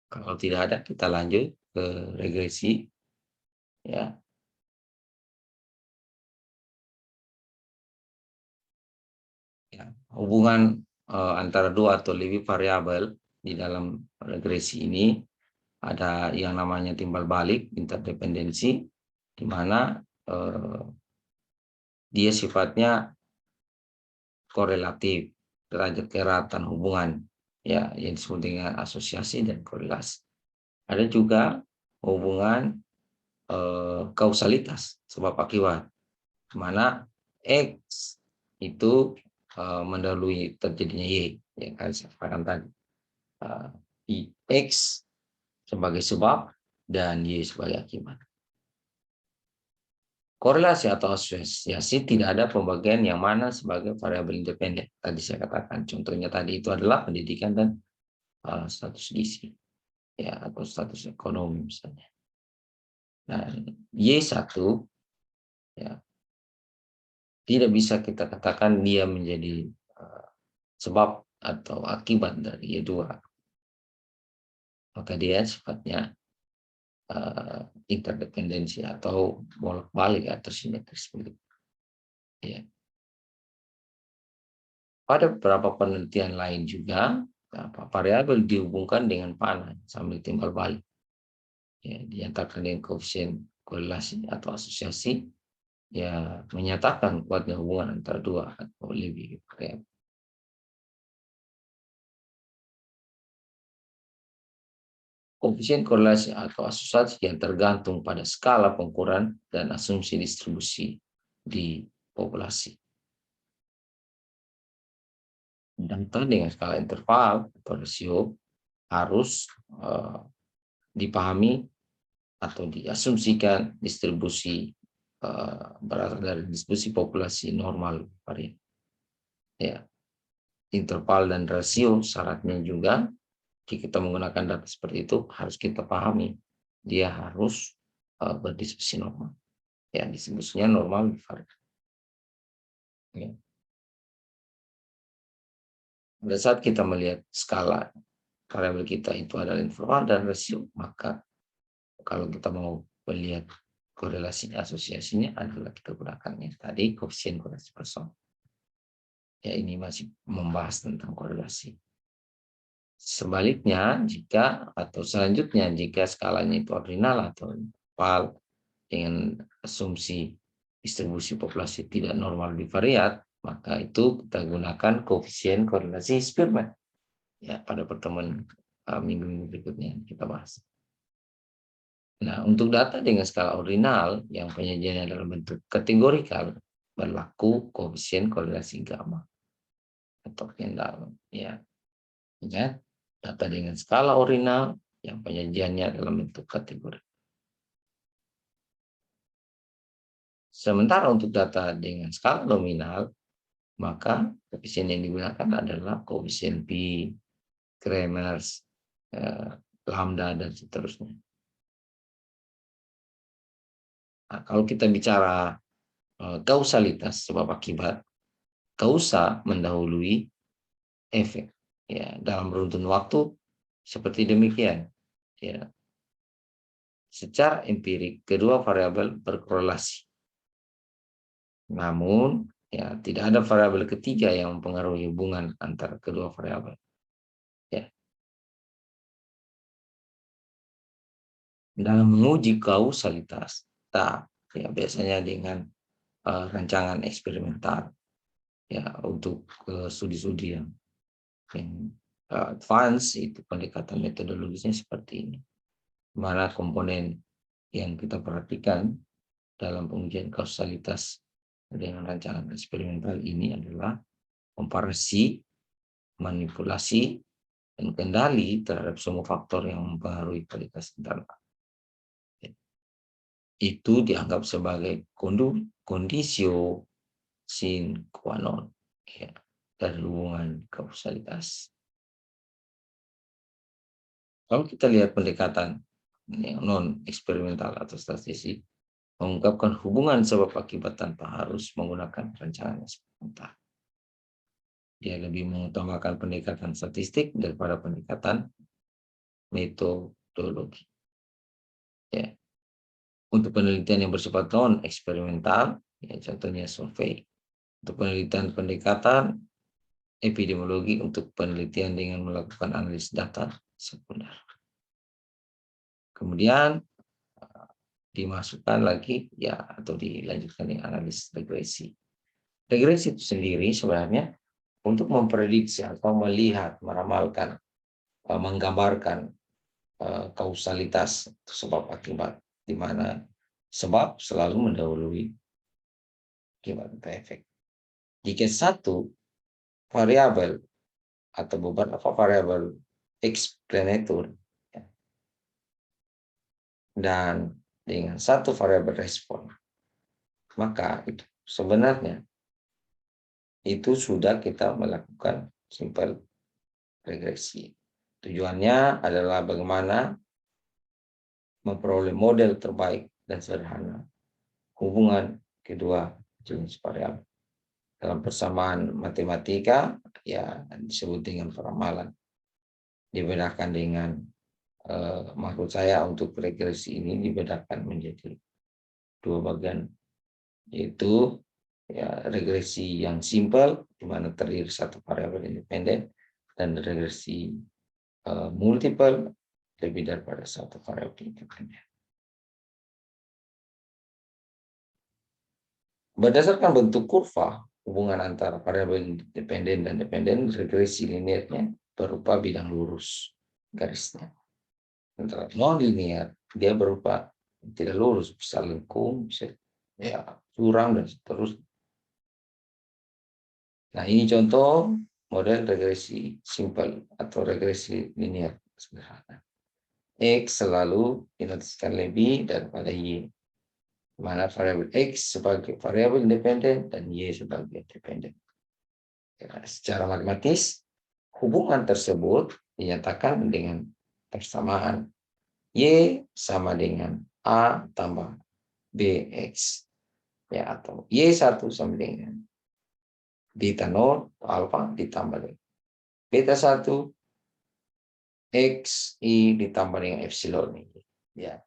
Kalau tidak ada, kita lanjut ke regresi. Ya, ya. Hubungan antara dua atau lebih variabel di dalam regresi ini ada yang namanya timbal balik, interdependensi, di mana dia sifatnya korelatif, derajat keratan hubungan, ya, yang disebut dengan asosiasi dan korelasi. Ada juga hubungan kausalitas, sebab akibat, di mana X itu mendahului terjadinya Y, yang kali saya katakan tadi. X sebagai sebab dan Y sebagai akibat. Korelasi atau asosiasi tidak ada pembagian yang mana sebagai variabel independen. Tadi saya katakan, contohnya tadi itu adalah pendidikan dan status gizi, ya, atau status ekonomi misalnya. Dan Y1, ya, tidak bisa kita katakan dia menjadi sebab atau akibat dari Y2. Maka dia sifatnya interdependensi atau bolak-balik atau simetris begitu. Ya. Pada beberapa penelitian lain juga, variabel dihubungkan dengan panah sambil timbal balik. Ya, dinyatakan dengan koefisien korelasi atau asosiasi, ya, menyatakan kuatnya hubungan antara dua atau lebih variabel. Koefisien korelasi atau asosiasi yang tergantung pada skala pengukuran dan asumsi distribusi di populasi. Data dengan skala interval atau rasio harus dipahami atau diasumsikan distribusi berasal dari distribusi populasi normal varian. Ya, interval dan rasio syaratnya juga jika kita menggunakan data seperti itu harus kita pahami dia harus berdistribusi normal. Ya, distribusinya normal varian. Ya. Pada saat kita melihat skala variabel kita itu adalah interval dan rasio, maka kalau kita mau melihat korelasinya, asosiasinya adalah kita gunakannya tadi koefisien korelasi person. Ya, ini masih membahas tentang korelasi. Sebaliknya, jika atau selanjutnya jika skalanya itu ordinal atau interval dengan asumsi distribusi populasi tidak normal bivariat, maka itu kita gunakan koefisien korelasi Spearman. Ya, pada pertemuan minggu berikutnya kita bahas. Nah, untuk data dengan skala ordinal yang penyajiannya dalam bentuk kategorikal berlaku koefisien korelasi gamma atau kendall, ya. Ya, data dengan skala ordinal yang penyajiannya dalam bentuk kategori. Sementara untuk data dengan skala nominal, maka koefisien yang digunakan adalah koefisien P, Kramers, lambda, dan seterusnya. Nah, kalau kita bicara kausalitas sebab akibat, kausa mendahului efek, ya, dalam beruntun waktu seperti demikian, ya. Secara empirik kedua variabel berkorelasi, namun ya tidak ada variabel ketiga yang mempengaruhi hubungan antara kedua variabel, ya. Dalam menguji kausalitas, ya, biasanya dengan rancangan eksperimental, ya, untuk studi-studi yang advance itu pendekatan metodologisnya seperti ini, mana komponen yang kita perhatikan dalam pengujian kausalitas dengan rancangan eksperimental ini adalah komparasi, manipulasi, dan kendali terhadap semua faktor yang mempengaruhi kualitas data. Itu dianggap sebagai kondisio sine qua non, ya, dari hubungan kausalitas. Kalau kita lihat pendekatan yang non eksperimental atau statistik, mengungkapkan hubungan sebab akibat tanpa harus menggunakan perencanaan spontan. Dia lebih mengutamakan pendekatan statistik daripada pendekatan metodologi. Ya. Untuk penelitian yang bersifat non eksperimental, ya, contohnya survei. Untuk penelitian pendekatan epidemiologi, untuk penelitian dengan melakukan analisis data sekunder. Kemudian dimasukkan lagi ya atau dilanjutkan dengan analisis regresi. Regresi itu sendiri sebenarnya untuk memprediksi atau melihat, meramalkan, menggambarkan kausalitas sebab akibat, di mana sebab selalu mendahului akibat atau efek. Jika satu variabel atau beberapa variabel explanator ya, dan dengan satu variabel respon, maka itu sebenarnya itu sudah kita melakukan simple regresi. Tujuannya adalah bagaimana memperoleh model terbaik dan sederhana hubungan kedua jenis variabel. Dalam persamaan matematika, ya disebut dengan peramalan. Dibedakan dengan, maksud saya untuk regresi ini dibedakan menjadi dua bagian, yaitu ya regresi yang simple, di mana terdiri satu variabel independen, dan regresi multiple, lebih daripada satu variabel independen. Berdasarkan bentuk kurva, hubungan antara variabel independen dan dependen, regresi linearnya berupa bidang lurus garisnya. Antara non linear, dia berupa tidak lurus, bisa lengkung, bisa ya curam dan seterusnya. Nah, ini contoh model regresi simple atau regresi linear sederhana. X selalu dinotiskan lebih daripada Y, mana variabel X sebagai variabel independen dan Y sebagai dependen. Ya, secara matematis, hubungan tersebut dinyatakan dengan persamaan Y sama dengan A tambah BX. Ya, atau Y1 sama dengan beta 0 atau alfa ditambah dengan beta 1 X I ditambah dengan epsilon ini. Ya,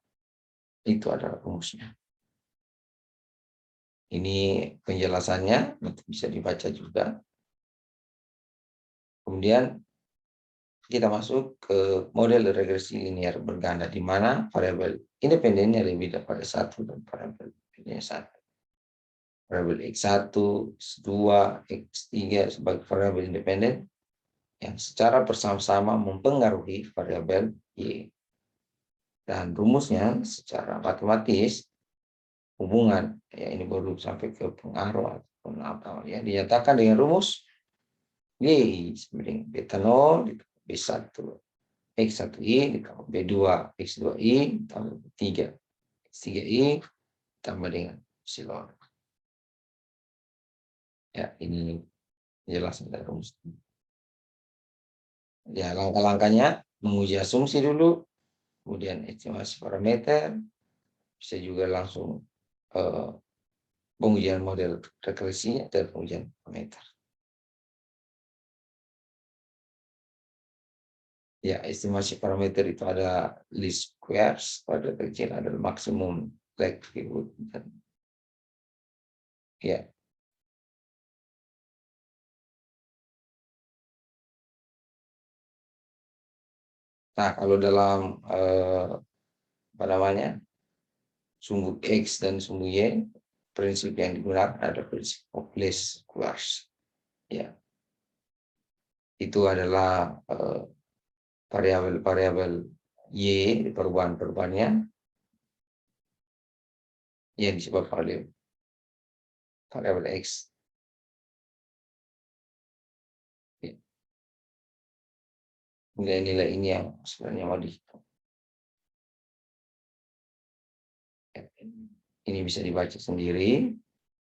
itu adalah rumusnya. Ini penjelasannya, nanti bisa dibaca juga. Kemudian kita masuk ke model regresi linear berganda, di mana variabel independennya lebih daripada satu dan variabel independennya satu. Variabel X1, X2, X3 sebagai variabel independen yang secara bersama-sama mempengaruhi variabel Y. Dan rumusnya secara matematis, hubungan ya ini baru sampai ke pengaruh ataupun apa ya, dinyatakan dengan rumus Y sama dengan beta 0 ditambah B1 X1I ditambah B2 X2I ditambah B3 X3I ditambah dengan epsilon. Ya, ini penjelasan dari rumus. Ya, langkah-langkahnya menguji asumsi dulu, kemudian estimasi parameter, bisa juga langsung pengujian model regresinya dan pengujian parameter. Ya, estimasi parameter itu ada least squares, pada kecil ada maksimum likelihood, dan ya. Nah, kalau dalam apa namanya sumbu X dan sumbu Y, prinsip yang digunakan adalah prinsip of least squares. Ya, itu adalah variabel-variabel Y, perubahan-perubahannya yang disebabkan oleh variabel X. Ya, nilai-nilai ini yang sebenarnya mau dihitung. Ya, ini bisa dibaca sendiri,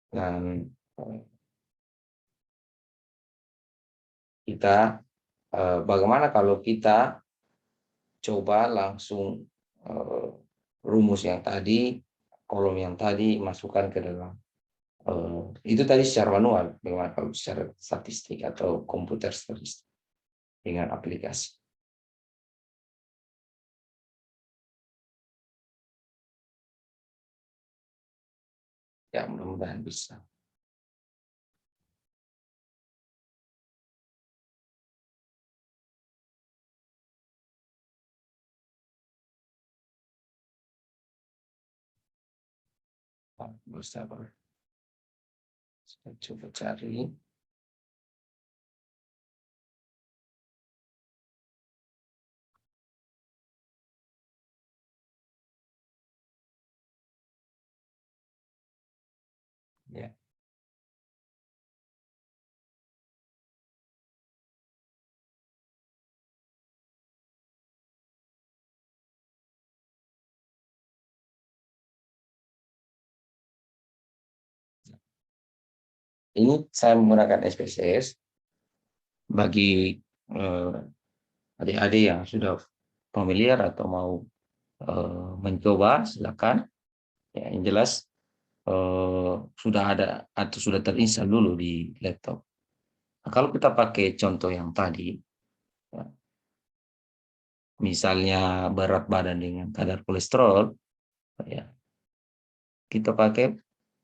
dan kita bagaimana kalau kita coba langsung rumus yang tadi, kolom yang tadi masukkan ke dalam. Itu tadi secara manual, bagaimana kalau secara statistik atau komputer statistik dengan aplikasi. Ya, mudah-mudahan bisa. Bersabar. Saya coba cari. Ya. Ini saya menggunakan SPSS bagi adik-adik yang sudah familiar atau mau mencoba, silakan. Ya, yang jelas sudah ada atau sudah terinstall dulu di laptop. Nah, kalau kita pakai contoh yang tadi, ya, misalnya berat badan dengan kadar kolesterol, ya, kita pakai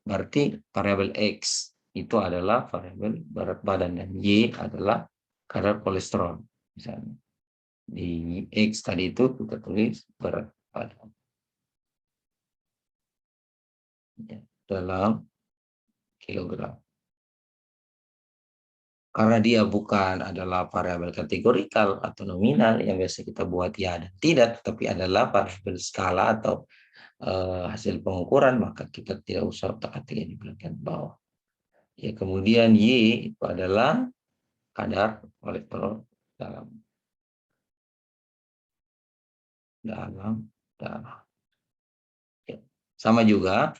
berarti variabel X itu adalah variabel berat badan dan Y adalah kadar kolesterol. Misalnya di X tadi itu kita tulis berat badan, ya, dalam kilogram. Karena dia bukan adalah variabel kategorikal atau nominal yang biasa kita buat ya dan tidak, tapi adalah variabel skala atau hasil pengukuran, maka kita tidak usah otak-atik yang di bagian bawah. Ya, kemudian Y itu adalah kadar kolesterol dalam dalam darah. Ya. Sama juga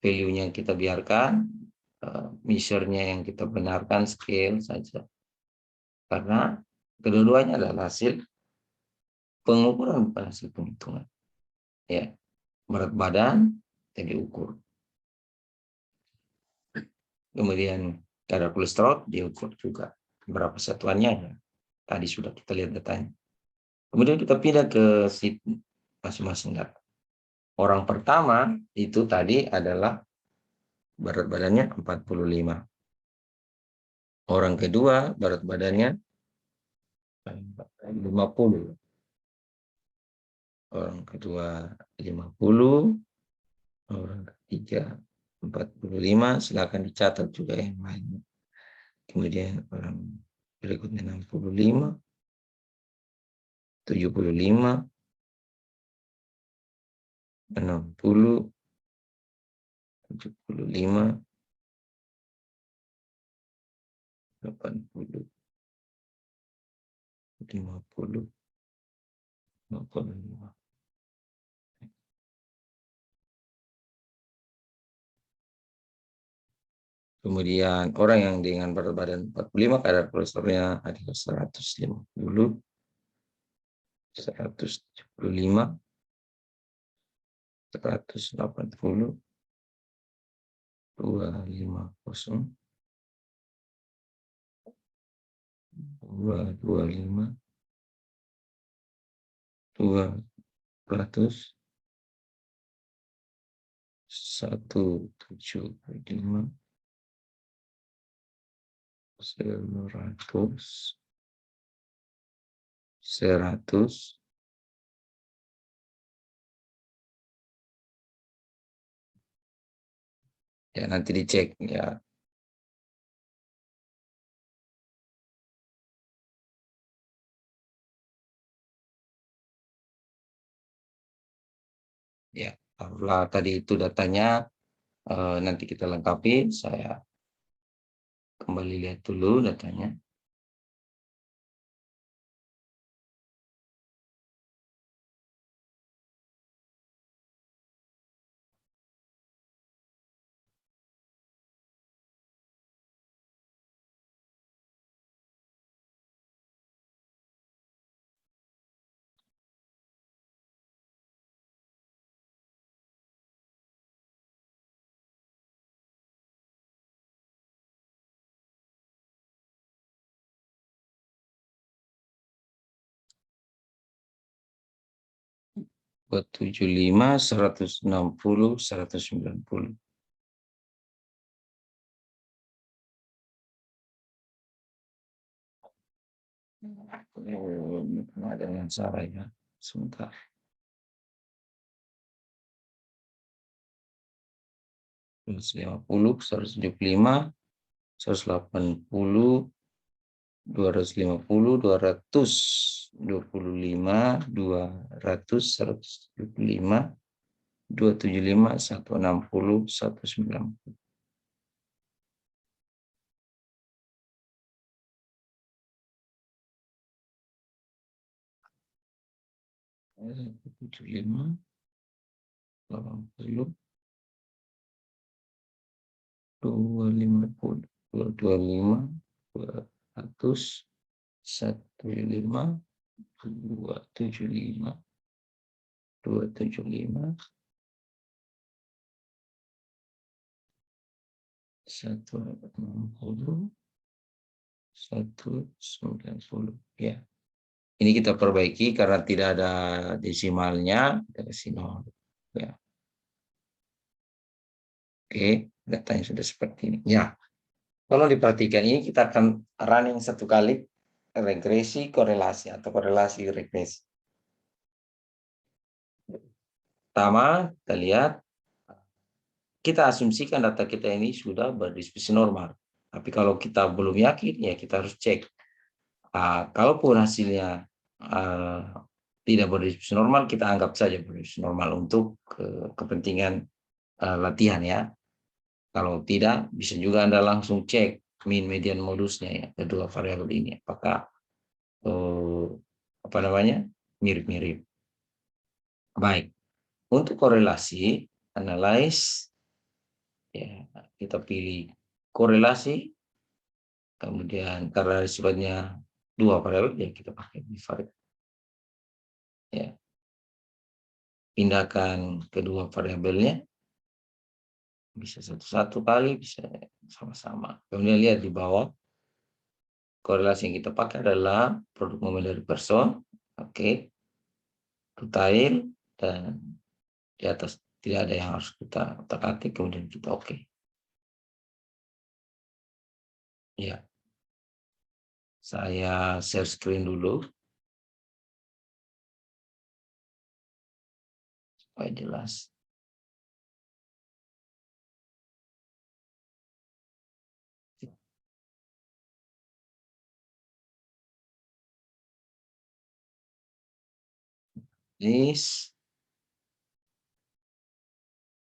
value-nya kita biarkan, measure-nya yang kita benarkan scale saja. Karena kedua-duanya adalah hasil pengukuran, bukan hasil penghitungan. Ya, berat badan yang diukur. Kemudian kadar kolesterol diukur juga. Berapa satuannya? Ya. Tadi sudah kita lihat datanya. Kemudian kita pindah ke sheet masing-masing data. Orang pertama itu tadi adalah berat badannya 45. Orang kedua berat badannya 50. Orang kedua 50. Orang ketiga 45. Silakan dicatat juga yang lain. Kemudian orang berikutnya 65. 75. 60. 75. 80. 50. 55. Kemudian orang yang dengan berat badan 45 kadar kolesterolnya adalah 150, 175, 180, 250, 225, 200, 175, 100, 100, ya nanti dicek ya. Ya, kalau tadi itu datanya nanti kita lengkapi, saya kembali lihat dulu datanya. 275, 160, 190. Ada yang salah ya. Sebentar. 150, 175, 180, 250, 225, 200, 175, 275, 160, 190. 175, 80, 250, 225, 200, 175, 275, 275, 160, 190. Ya. Ini kita perbaiki karena tidak ada desimalnya, kita kasih 0. Ya. Oke, datanya sudah seperti ini. Ya. Kalau diperhatikan ini kita akan running satu kali regresi korelasi atau korelasi regresi. Pertama, kita lihat, kita asumsikan data kita ini sudah berdistribusi normal. Tapi kalau kita belum yakin, ya kita harus cek. Kalaupun hasilnya tidak berdistribusi normal, kita anggap saja berdistribusi normal untuk kepentingan latihan ya. Kalau tidak, bisa juga Anda langsung cek mean, median, modusnya ya, kedua variabel ini. Apakah mirip-mirip. Baik, untuk korelasi, analyze, ya, kita pilih korelasi, kemudian karena sifatnya dua variabel, ya kita pakai variabel. Ya. Pindahkan kedua variabelnya, bisa satu-satu kali, bisa sama-sama. Kemudian lihat di bawah, korelasi yang kita pakai adalah produk momen dari person, oke, retail, dan di atas tidak ada yang harus kita otak-atik, kemudian kita oke. Ya, saya share screen dulu supaya jelas. This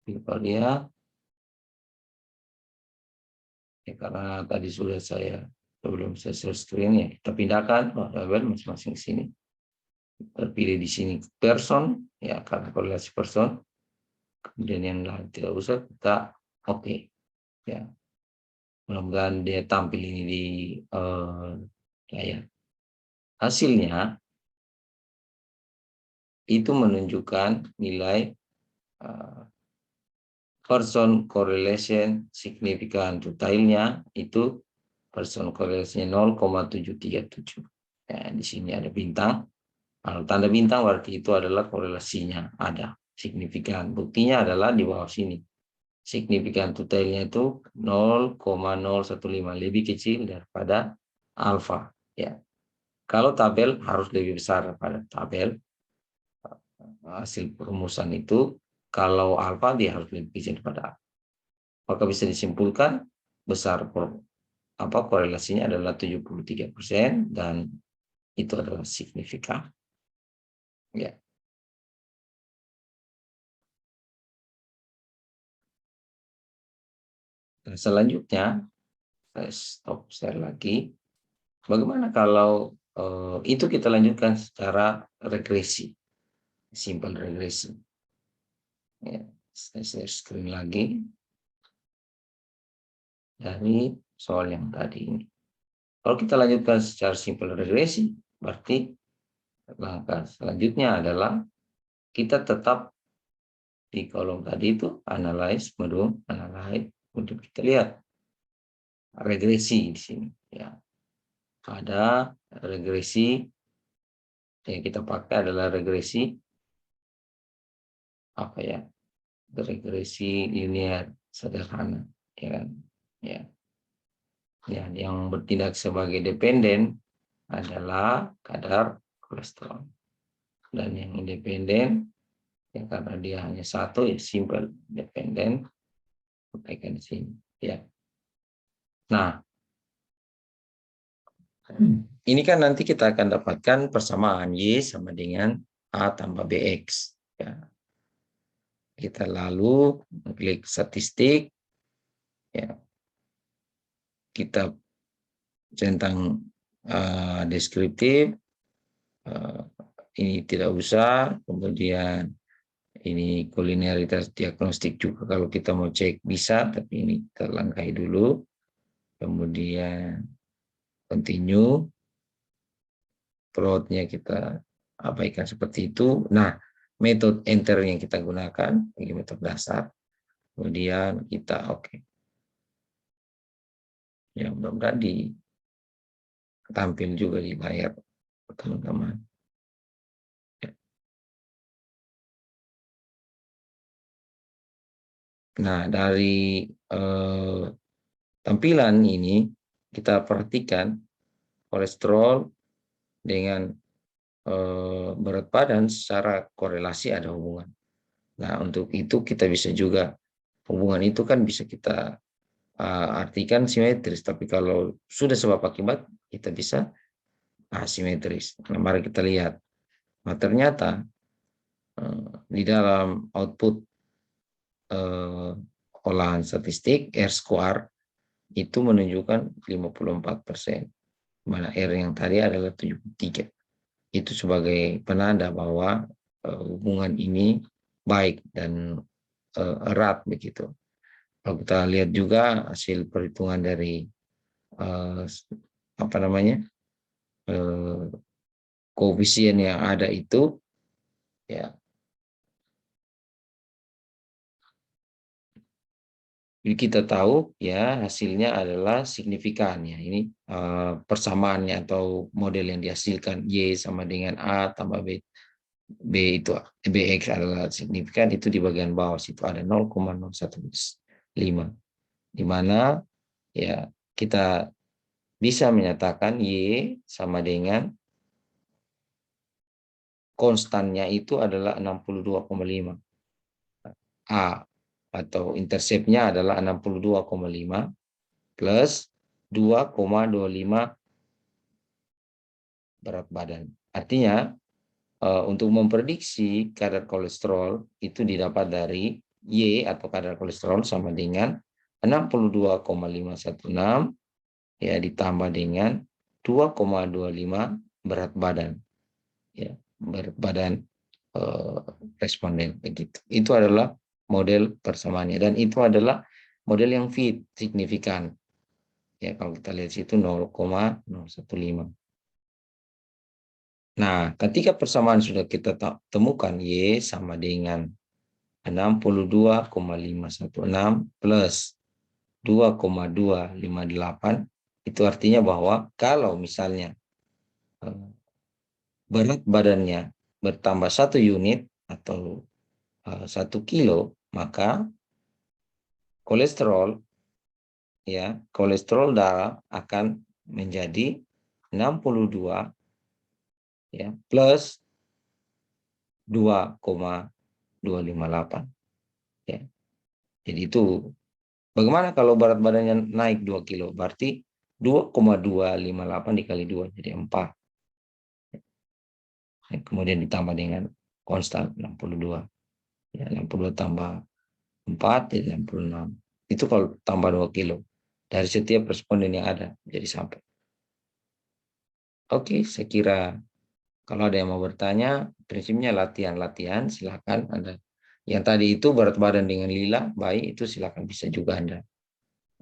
kita lihat, ya, karena tadi sudah saya sebelum saya share screen ya, kita pindahkan variabel masing-masing sini. Terpilih di sini person ya, karena korelasi person, kemudian yang lain tidak usah, kita oke. Ya, mudah-mudahan dia tampil ini di layar. Hasilnya itu menunjukkan nilai person correlation signifikan detailnya itu person correlation 0,737. Ya, di sini ada bintang. Kalau tanda bintang berarti itu adalah korelasinya ada signifikan. Buktinya adalah di bawah sini. Signifikan detailnya itu 0,015, lebih kecil daripada alfa. Ya. Kalau tabel harus lebih besar daripada tabel. Hasil perumusan itu kalau alfa dia harus lebih kecil daripada alfa. Maka bisa disimpulkan besar korelasinya adalah 73% dan itu adalah signifikan. Ya. Dan selanjutnya saya stop share lagi. Bagaimana kalau itu kita lanjutkan secara regresi, simple regresi. Ya, saya share screen lagi dari soal yang tadi ini. Kalau kita lanjutkan secara simple regresi, berarti langkah selanjutnya adalah kita tetap di kolom tadi itu analyze, analyze, untuk kita lihat regresi di sini. Ya, ada regresi yang kita pakai adalah regresi apa ya, regresi linear sederhana, ya kan? Ya. Ya, yang bertindak sebagai dependen adalah kadar kolesterol, dan yang independen ya karena dia hanya satu, ya simple dependen, sampaikan di sini ya. Nah, ini kan nanti kita akan dapatkan persamaan Y sama dengan A tambah BX ya. Kita lalu klik statistik ya, kita centang deskriptif, ini tidak usah, kemudian ini kulineritas diagnostik juga kalau kita mau cek bisa, tapi ini kita langkahi dulu. Kemudian continue, plotnya kita abaikan seperti itu. Nah, metode enter yang kita gunakan ini metode dasar. Kemudian kita oke. Ya, mudah-mudahan tampil juga di layar teman-teman. Ya. Nah, dari tampilan ini kita perhatikan kolesterol dengan berat badan secara korelasi ada hubungan. Nah, untuk itu kita bisa juga, hubungan itu kan bisa kita artikan simetris, tapi kalau sudah sebab akibat kita bisa asimetris. Nah, mari kita lihat. Nah, ternyata di dalam output olahan statistik R square itu menunjukkan 54%, mana R yang tadi adalah 73. Itu sebagai penanda bahwa hubungan ini baik dan erat begitu. Kalau kita lihat juga hasil perhitungan dari apa namanya koefisien yang ada itu, ya, kita tahu ya hasilnya adalah signifikan ya. Ini persamaannya atau model yang dihasilkan Y sama dengan A tambah B itu BX adalah signifikan, itu di bagian bawah situ ada 0,015, di mana ya kita bisa menyatakan Y sama dengan konstannya itu adalah 62,5. A atau interceptnya adalah 62,5 plus 2,25 berat badan. Artinya untuk memprediksi kadar kolesterol itu didapat dari Y atau kadar kolesterol sama dengan 62,516 ya ditambah dengan 2,25 berat badan ya, berat badan responden begitu. Itu adalah model persamaannya, dan itu adalah model yang fit signifikan ya. Kalau kita lihat situ 0,015. Nah, ketika persamaan sudah kita temukan Y sama dengan 62,516 plus 2,258, itu artinya bahwa kalau misalnya berat badannya bertambah 1 unit atau 1 kilo, maka kolesterol darah akan menjadi 62 ya plus 2,258 ya. Jadi itu bagaimana kalau berat badannya naik 2 kilo, berarti 2,258 dikali 2 jadi 4. Kemudian ditambah dengan konstan 62. Ya, 62 tambah 4 jadi 66. Itu kalau tambah 2 kilo dari setiap responden yang ada jadi sampai. Oke, saya kira kalau ada yang mau bertanya, prinsipnya latihan-latihan, silakan Anda. Yang tadi itu berat badan dengan lila, baik, itu silakan bisa juga Anda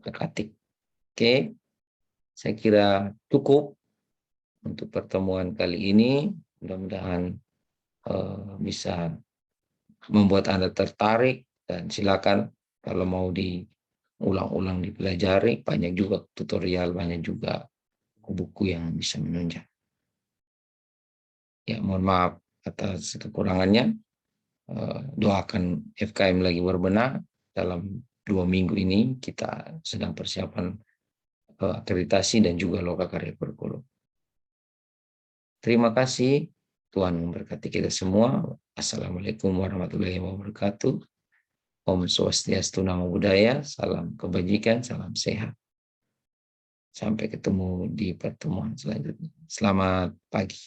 ketik. Oke, saya kira cukup untuk pertemuan kali ini. Mudah-mudahan bisa membuat Anda tertarik, dan silakan kalau mau diulang-ulang dipelajari, banyak juga tutorial, banyak juga buku yang bisa menunjang. Ya, mohon maaf atas kekurangannya. doakan FKM lagi berbenah. Dalam 2 minggu ini kita sedang persiapan akreditasi dan juga loka karya kurikulum. Terima kasih. Tuhan memberkati kita semua. Assalamualaikum warahmatullahi wabarakatuh. Om Swastiastu, Namo Buddhaya. Salam kebajikan, salam sehat. Sampai ketemu di pertemuan selanjutnya. Selamat pagi.